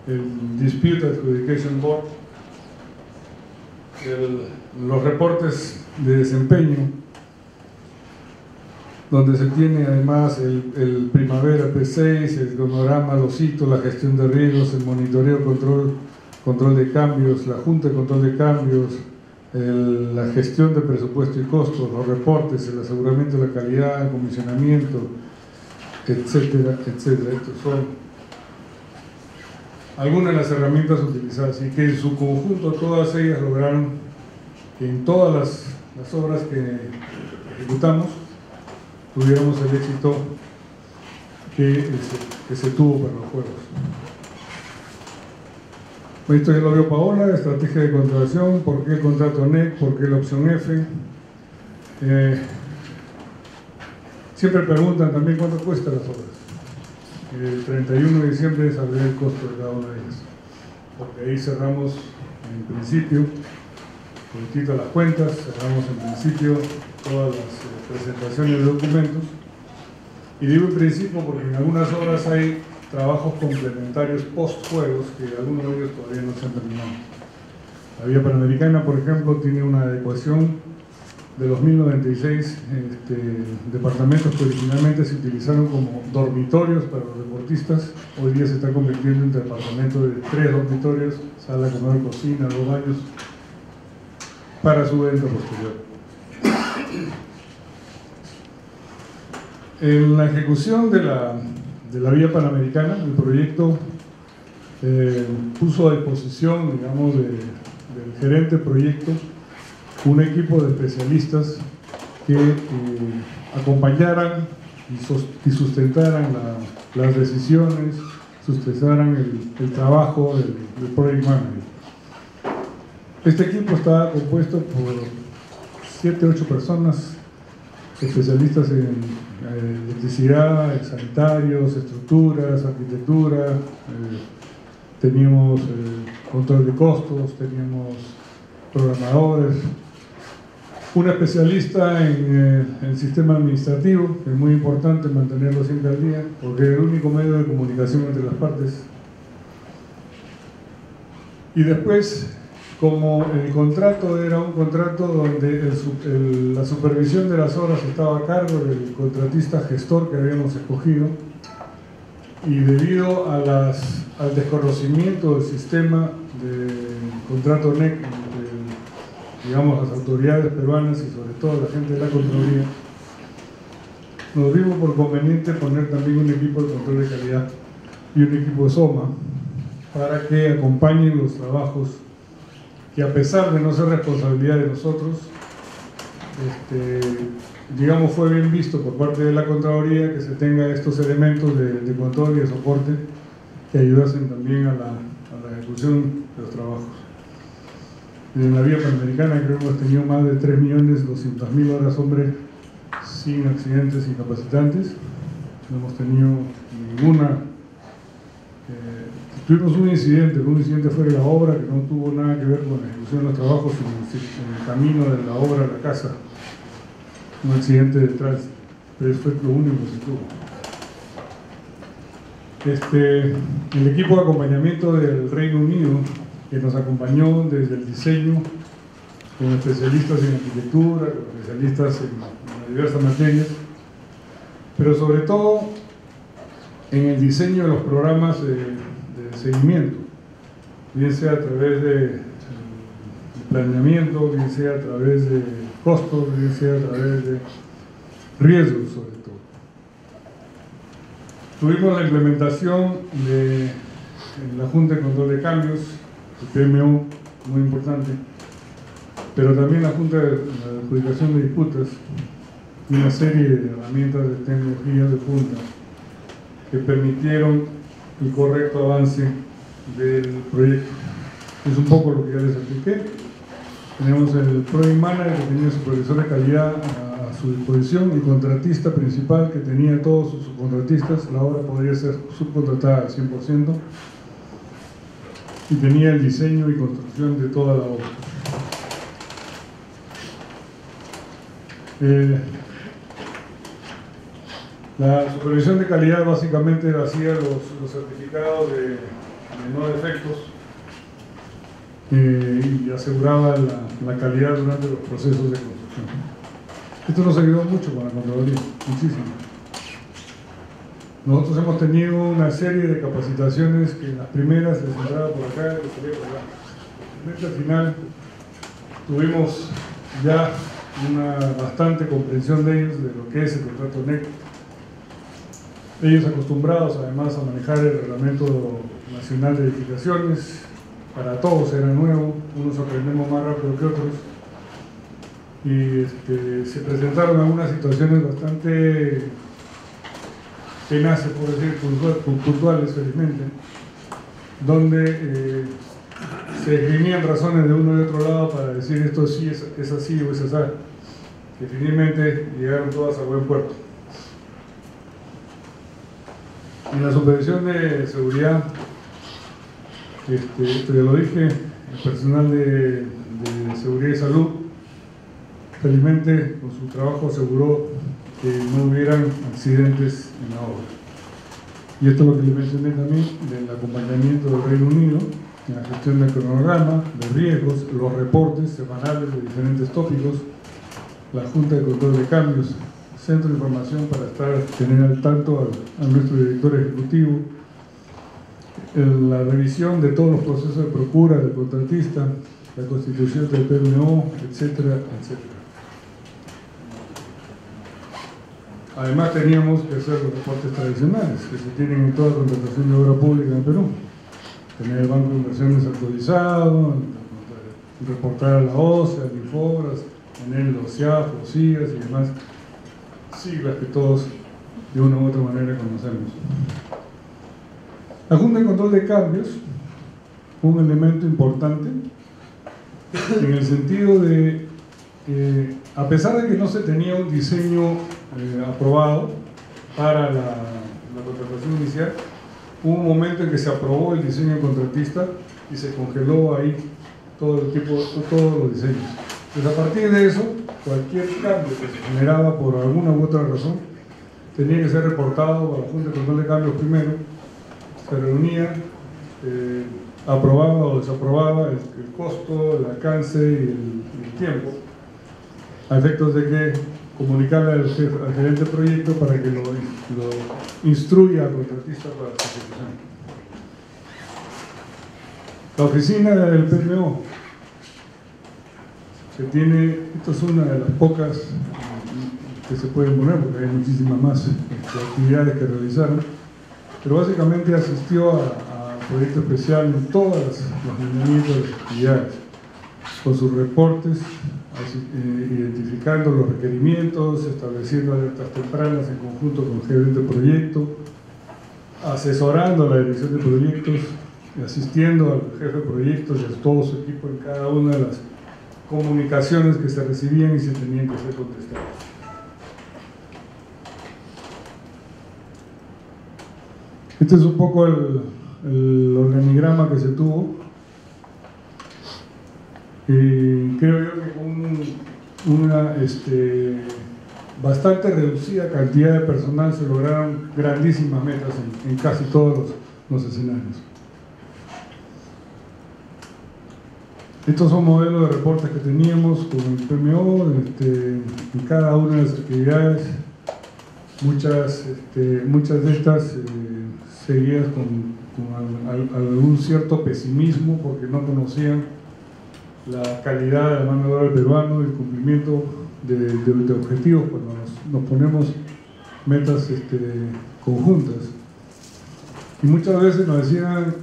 el Dispute Adjudication Board, los reportes de desempeño, donde se tiene además el Primavera P6, el cronograma, los hitos, la gestión de riesgos, el monitoreo, control de cambios, la Junta de Control de Cambios, la gestión de presupuesto y costos, los reportes, el aseguramiento de la calidad, el comisionamiento, etcétera, etcétera. Estos son algunas de las herramientas utilizadas y que en su conjunto todas ellas lograron que en todas las obras que ejecutamos tuviéramos el éxito que se tuvo para los juegos. Esto ya lo vio Paola, estrategia de contratación, por qué el contrato NEC, por qué la opción F. Siempre preguntan también cuánto cuestan las obras. El 31 de diciembre sabré el costo de cada una de ellas, porque ahí cerramos en principio, poquito las cuentas, cerramos en principio todas las presentaciones de documentos, y digo en principio porque en algunas obras hay trabajos complementarios post-juegos que algunos de ellos todavía no se han terminado. La vía panamericana, por ejemplo, tiene una adecuación de los 1096 departamentos que originalmente se utilizaron como dormitorios para los deportistas. Hoy día se está convirtiendo en departamento de 3 dormitorios, sala, comedor, cocina, 2 baños, para su venta posterior. En la ejecución de la vía panamericana, el proyecto puso a disposición, digamos, del gerente de proyecto un equipo de especialistas que acompañaran y sustentaran las decisiones, sustentaran el trabajo del Project Manager. Este equipo está compuesto por 7-8 personas, especialistas en electricidad, sanitarios, estructuras, arquitectura, teníamos control de costos, teníamos programadores, un especialista en el sistema administrativo, que es muy importante mantenerlo siempre al día, porque es el único medio de comunicación entre las partes. Y después, como el contrato era un contrato donde la supervisión de las obras estaba a cargo del contratista gestor que habíamos escogido, y debido a al desconocimiento del sistema de contrato NEC entre, digamos, las autoridades peruanas y sobre todo la gente de la Contraloría, nos vimos por conveniente poner también un equipo de control de calidad y un equipo de SOMA para que acompañen los trabajos que, a pesar de no ser responsabilidad de nosotros, digamos, fue bien visto por parte de la Contraloría que se tenga estos elementos de control y de soporte que ayudasen también a la ejecución de los trabajos. En la vía panamericana creo que hemos tenido más de 3.200.000 horas hombre sin accidentes incapacitantes. No hemos tenido ninguna. Tuvimos un incidente fuera de la obra que no tuvo nada que ver con la ejecución de los trabajos, sino en el camino de la obra a la casa. Un accidente de tránsito, pero eso fue lo único que se tuvo. El equipo de acompañamiento del Reino Unido, que nos acompañó desde el diseño, con especialistas en arquitectura, con especialistas en diversas materias, pero sobre todo en el diseño de los programas de seguimiento, bien sea a través de planeamiento, bien sea a través de costos, bien sea a través de riesgos sobre todo. Tuvimos la implementación en la Junta de Control de Cambios, el PMO, muy importante, pero también la Junta de Adjudicación de Disputas y una serie de herramientas de tecnología de punta que permitieron el correcto avance del proyecto. Es un poco lo que ya les expliqué. Tenemos el Project Manager que tenía supervisor de calidad a su disposición, el contratista principal que tenía todos sus subcontratistas, la obra podría ser subcontratada al 100%, y tenía el diseño y construcción de toda la obra. La supervisión de calidad básicamente hacía los certificados de no defectos y aseguraba la calidad durante los procesos de construcción. Esto nos ayudó mucho con la Contraloría, muchísimo. Nosotros hemos tenido una serie de capacitaciones que en las primeras les entraba por acá y les salía por acá. Al final tuvimos ya una bastante comprensión de ellos, de lo que es el contrato NEC. Ellos acostumbrados además a manejar el Reglamento Nacional de Edificaciones, para todos era nuevo, unos aprendemos más rápido que otros, y se presentaron algunas situaciones bastante tenaces, por decir, puntuales felizmente, donde se esgrimían razones de uno y otro lado para decir esto sí es así o es así, que finalmente llegaron todas a buen puerto. En la supervisión de seguridad, esto ya lo dije, el personal de seguridad y salud, felizmente con su trabajo aseguró que no hubieran accidentes en la obra. Y esto es lo que les mencioné también del acompañamiento del Reino Unido, en la gestión del cronograma, de riesgos, los reportes semanales de diferentes tópicos, la Junta de Control de Cambios, centro de información para tener al tanto a nuestro director ejecutivo, la revisión de todos los procesos de procura del contratista, la constitución del PMO, etcétera, etcétera. Además teníamos que hacer los reportes tradicionales que se tienen en toda contratación de obra pública en Perú. Tener el banco de inversiones actualizado, reportar a la OCE, al Infobras, tener los CIAF, los CIAS y demás siglas que todos de una u otra manera conocemos. La Junta de Control de Cambios fue un elemento importante en el sentido de a pesar de que no se tenía un diseño aprobado para la contratación inicial, hubo un momento en que se aprobó el diseño del contratista y se congeló ahí todos los diseños. Pues a partir de eso, cualquier cambio que se generaba por alguna u otra razón tenía que ser reportado a la Junta de Control de Cambios primero, se reunía, aprobaba o desaprobaba el costo, el alcance y el tiempo, a efectos de que comunicarle al gerente de proyecto para que lo instruya al contratista para su ejecución. La oficina del PMO que tiene, esto es una de las pocas que se pueden poner porque hay muchísimas más actividades que realizaron, pero básicamente asistió a proyecto especial en todas los lineamientos de las actividades, con sus reportes, identificando los requerimientos, estableciendo alertas tempranas en conjunto con el gerente de proyecto, asesorando a la dirección de proyectos, asistiendo al jefe de proyectos y a todo su equipo en cada una de las comunicaciones que se recibían y se tenían que ser contestadas. Este es un poco el organigrama que se tuvo. Creo yo que con una bastante reducida cantidad de personal se lograron grandísimas metas en casi todos los escenarios. Estos son modelos de reportes que teníamos con el PMO en cada una de las actividades, muchas de estas seguidas con algún cierto pesimismo porque no conocían la calidad de la mano de obra del peruano y el cumplimiento de objetivos cuando nos ponemos metas conjuntas. Y muchas veces nos decían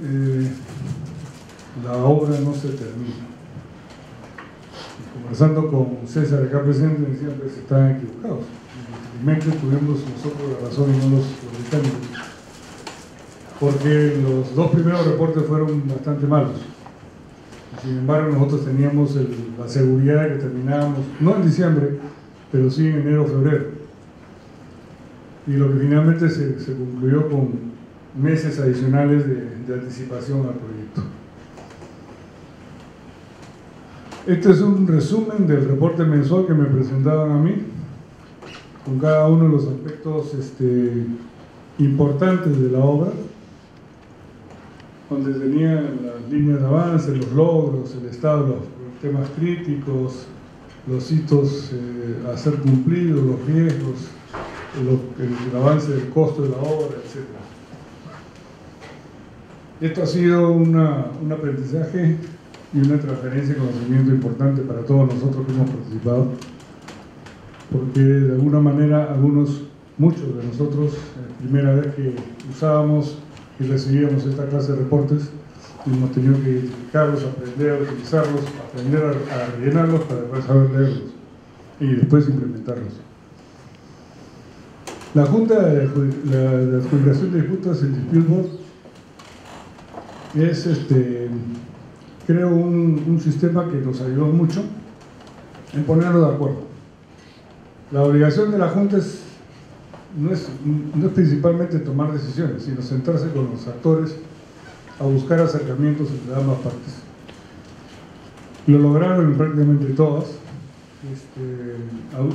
la obra no se termina. Y conversando con César acá presente decían que se estaban equivocados. Infelizmente tuvimos nosotros la razón y no los británicos, porque los dos primeros reportes fueron bastante malos. Sin embargo, nosotros teníamos la seguridad de que terminábamos, no en diciembre, pero sí en enero o febrero. Y lo que finalmente se concluyó con meses adicionales de anticipación al proyecto. Este es un resumen del reporte mensual que me presentaban a mí, con cada uno de los aspectos importantes de la obra, donde tenían las líneas de avance, los logros, el estado de los temas críticos, los hitos a ser cumplidos, los riesgos, el avance del costo de la obra, etc. Esto ha sido un aprendizaje y una transferencia de conocimiento importante para todos nosotros que hemos participado, porque de alguna manera muchos de nosotros, primera vez que usábamos y recibíamos esta clase de reportes, hemos tenido que identificarlos, aprender a utilizarlos, aprender a rellenarlos para después saber leerlos y después implementarlos. La Junta de Adjudicación de Disputas, el Dispute Board, es creo un sistema que nos ayudó mucho en ponernos de acuerdo. La obligación de la Junta no es principalmente tomar decisiones, sino sentarse con los actores a buscar acercamientos entre ambas partes. Lo lograron en prácticamente todas.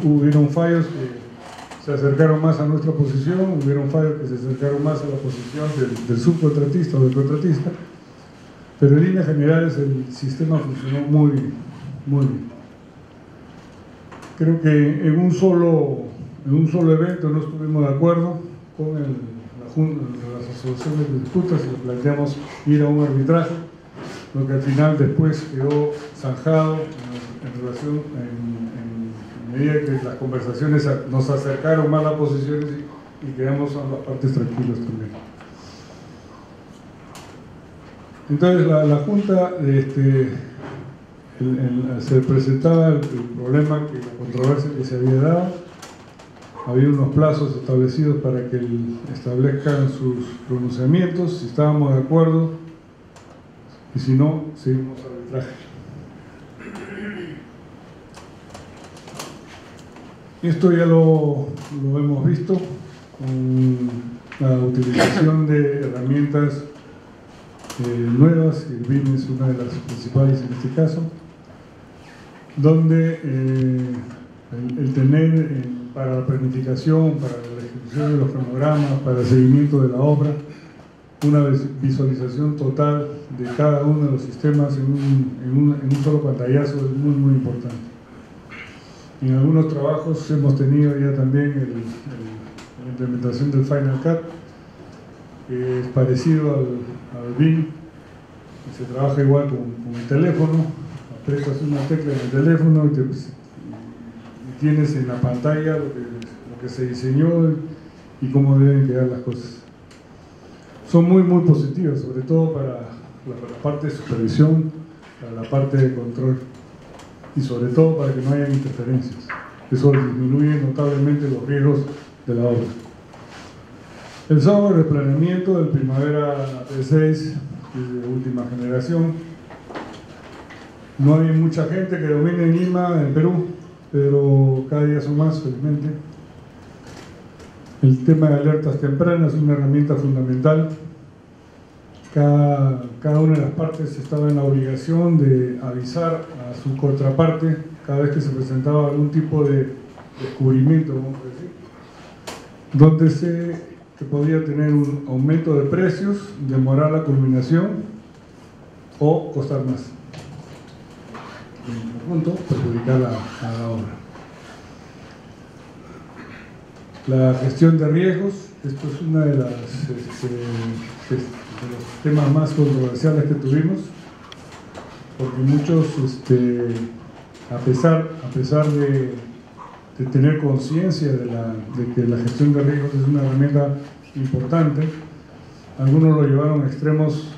Hubieron fallos que se acercaron más a nuestra posición, hubieron fallos que se acercaron más a la posición del subcontratista o del contratista, pero en líneas generales el sistema funcionó muy bien. Creo que en un solo evento no estuvimos de acuerdo con las asociaciones de disputas y planteamos ir a un arbitraje, lo que al final después quedó zanjado en medida que las conversaciones nos acercaron más las posiciones y quedamos ambas partes tranquilos también. Entonces la Junta se presentaba el problema, la controversia que se había dado. Había unos plazos establecidos para que establezcan sus pronunciamientos, si estábamos de acuerdo, y si no, seguimos arbitraje. Esto ya lo hemos visto con la utilización de herramientas nuevas, el BIM es una de las principales en este caso, donde el tener para la planificación, para la ejecución de los cronogramas, para el seguimiento de la obra, una visualización total de cada uno de los sistemas en un solo pantallazo es muy importante. En algunos trabajos hemos tenido ya también la implementación del Final Cut, que es parecido al BIM. Se trabaja igual con el teléfono, aprietas una tecla en el teléfono y tienes en la pantalla lo que se diseñó y cómo deben quedar las cosas. Son muy positivas, sobre todo para la parte de supervisión, para la parte de control y sobre todo para que no haya interferencias. Eso disminuye notablemente los riesgos de la obra. El software de planeamiento del Primavera P6 es de última generación. No hay mucha gente que domine en Lima, en Perú, pero cada día son más, felizmente. El tema de alertas tempranas es una herramienta fundamental. Cada una de las partes estaba en la obligación de avisar a su contraparte cada vez que se presentaba algún tipo de descubrimiento, vamos a decir, donde se podía tener un aumento de precios, demorar la culminación o costar más. En conjunto, perjudicar a la obra. La gestión de riesgos, esto es uno de los temas más controversiales que tuvimos, porque muchos, a pesar de tener conciencia de que la gestión de riesgos es una herramienta importante, algunos lo llevaron a extremos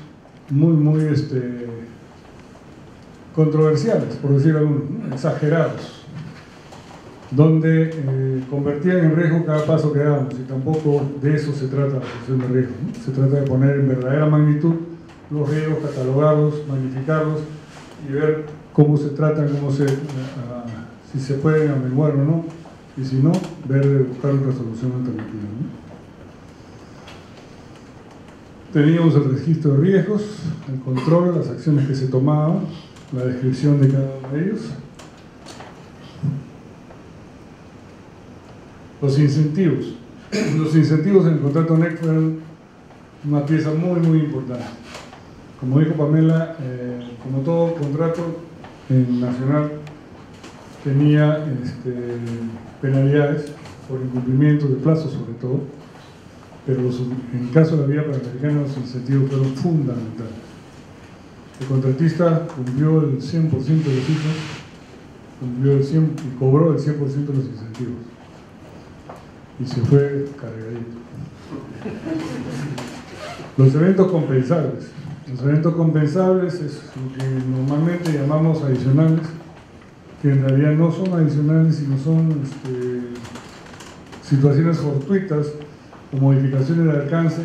muy controversiales, por decir algunos, ¿no? Exagerados, donde convertían en riesgo cada paso que dábamos, y tampoco de eso se trata la gestión de riesgos, ¿no? Se trata de poner en verdadera magnitud los riesgos, catalogarlos, magnificarlos y ver cómo se tratan, si se pueden amenguar o no, y si no, buscar una resolución alternativa, ¿no? Teníamos el registro de riesgos, el control, las acciones que se tomaban, la descripción de cada uno de ellos. Los incentivos. Los incentivos en el contrato NEC fueron una pieza muy importante. Como dijo Pamela, como todo contrato nacional tenía penalidades por incumplimiento de plazos sobre todo, pero en el caso de la vía panamericana los incentivos fueron fundamentales. El contratista cumplió el 100% de los hitos, y cobró el 100% de los incentivos. Y se fue cargadito. Los eventos compensables. Los eventos compensables es lo que normalmente llamamos adicionales, que en realidad no son adicionales, sino son situaciones fortuitas o modificaciones de alcance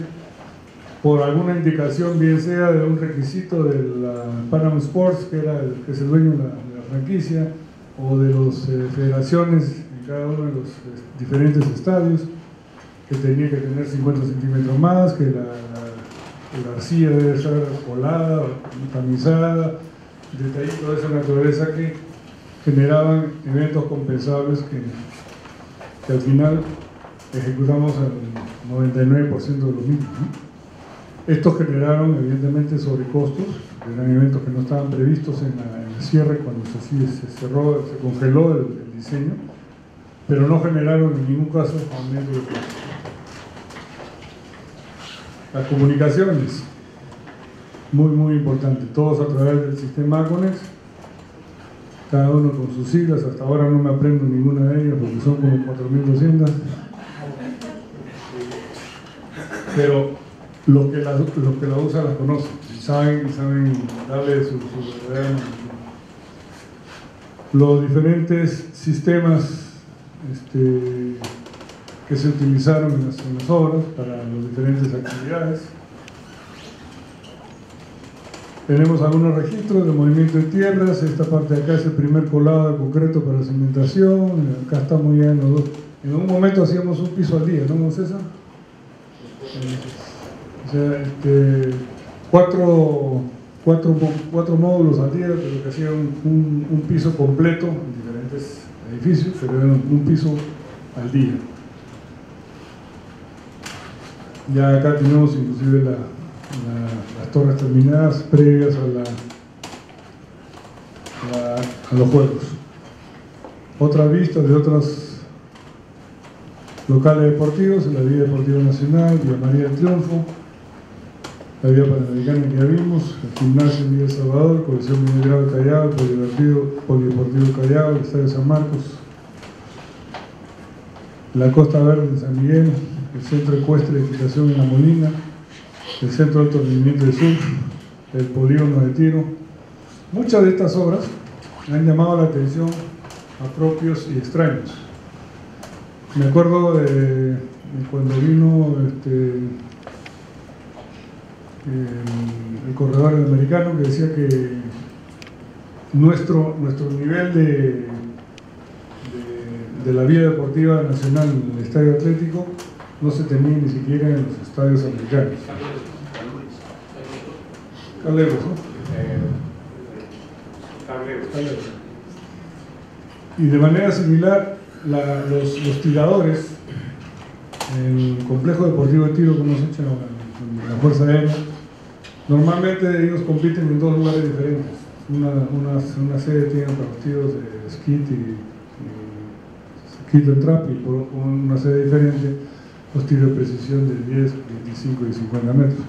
por alguna indicación, bien sea de un requisito de la Panam Sports, que es el dueño de la franquicia, o de las federaciones en cada uno de los diferentes estadios, que tenía que tener 50 centímetros más, que la arcilla debe estar colada, tamizada, detallitos de esa naturaleza que generaban eventos compensables que al final ejecutamos al 99% de los mismos, ¿no? Estos generaron evidentemente sobrecostos, eran eventos que no estaban previstos en el cierre cuando se congeló el diseño, pero no generaron en ningún caso aumento de costos. Las comunicaciones, muy importante, todos a través del sistema ACONEX, cada uno con sus siglas. Hasta ahora no me aprendo ninguna de ellas porque son como 4.200, pero los que la usan las conocen y saben darle su verdadera magnitud. Los diferentes sistemas que se utilizaron en las obras para las diferentes actividades. Tenemos algunos registros de movimiento de tierras. Esta parte de acá es el primer colado de concreto para cimentación. Acá estamos ya en los dos. En un momento hacíamos un piso al día, ¿no, César? O sea, cuatro módulos al día, pero que hacían un piso completo en diferentes edificios, pero era un piso al día. Ya acá tenemos inclusive las torres terminadas previas a los juegos. otras vistas de otros locales deportivos, la Vía Deportiva Nacional, Vía María del Triunfo, la Vía Panamericana que ya vimos, el gimnasio en Villa El Salvador, Colección Mineral de Callao, el Polideportivo Callao, el Estadio San Marcos, la Costa Verde de San Miguel, el Centro Ecuestre de Equitación en La Molina, el Centro de Alto Rendimiento de Surf, el Polígono de Tiro. Muchas de estas obras han llamado la atención a propios y extraños. Me acuerdo de cuando vino el corredor americano, que decía que nuestro nivel de la Vía Deportiva Nacional en el Estadio Atlético no se tenía ni siquiera en los estadios americanos. Calebos, ¿no? Calebos. Y de manera similar, los tiradores en el complejo deportivo de tiro que hemos hecho en la Fuerza Aérea, normalmente ellos compiten en dos lugares diferentes. Una sede tiene partidos de skit y skit and trap, y por una sede diferente los tiros de precisión de 10, 25 y 50 metros.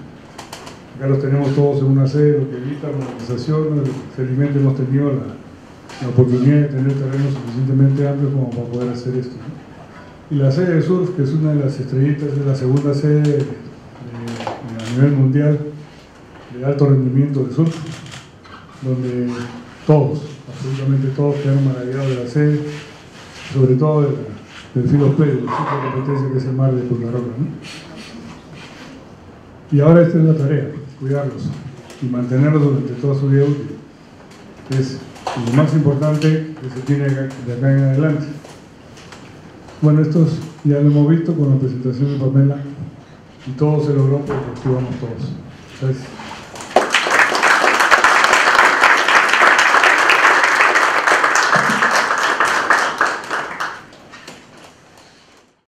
Acá los tenemos todos en una sede, lo que evita la organización. Felizmente hemos tenido la oportunidad de tener terrenos suficientemente amplios como para poder hacer esto, ¿no? Y la sede de surf, que es una de las estrellitas, es la segunda sede a nivel mundial de alto rendimiento de surf, donde todos, absolutamente todos, quedaron maravillados de la sede, sobre todo del filo play, del sitio de competencia que es el mar de Punta Roca, ¿no? Y ahora esta es la tarea, cuidarlos y mantenerlos durante toda su vida útil. Es lo más importante que se tiene de acá en adelante. Bueno, estos ya lo hemos visto con la presentación de Pamela, y todo se logró porque activamos todos. Gracias.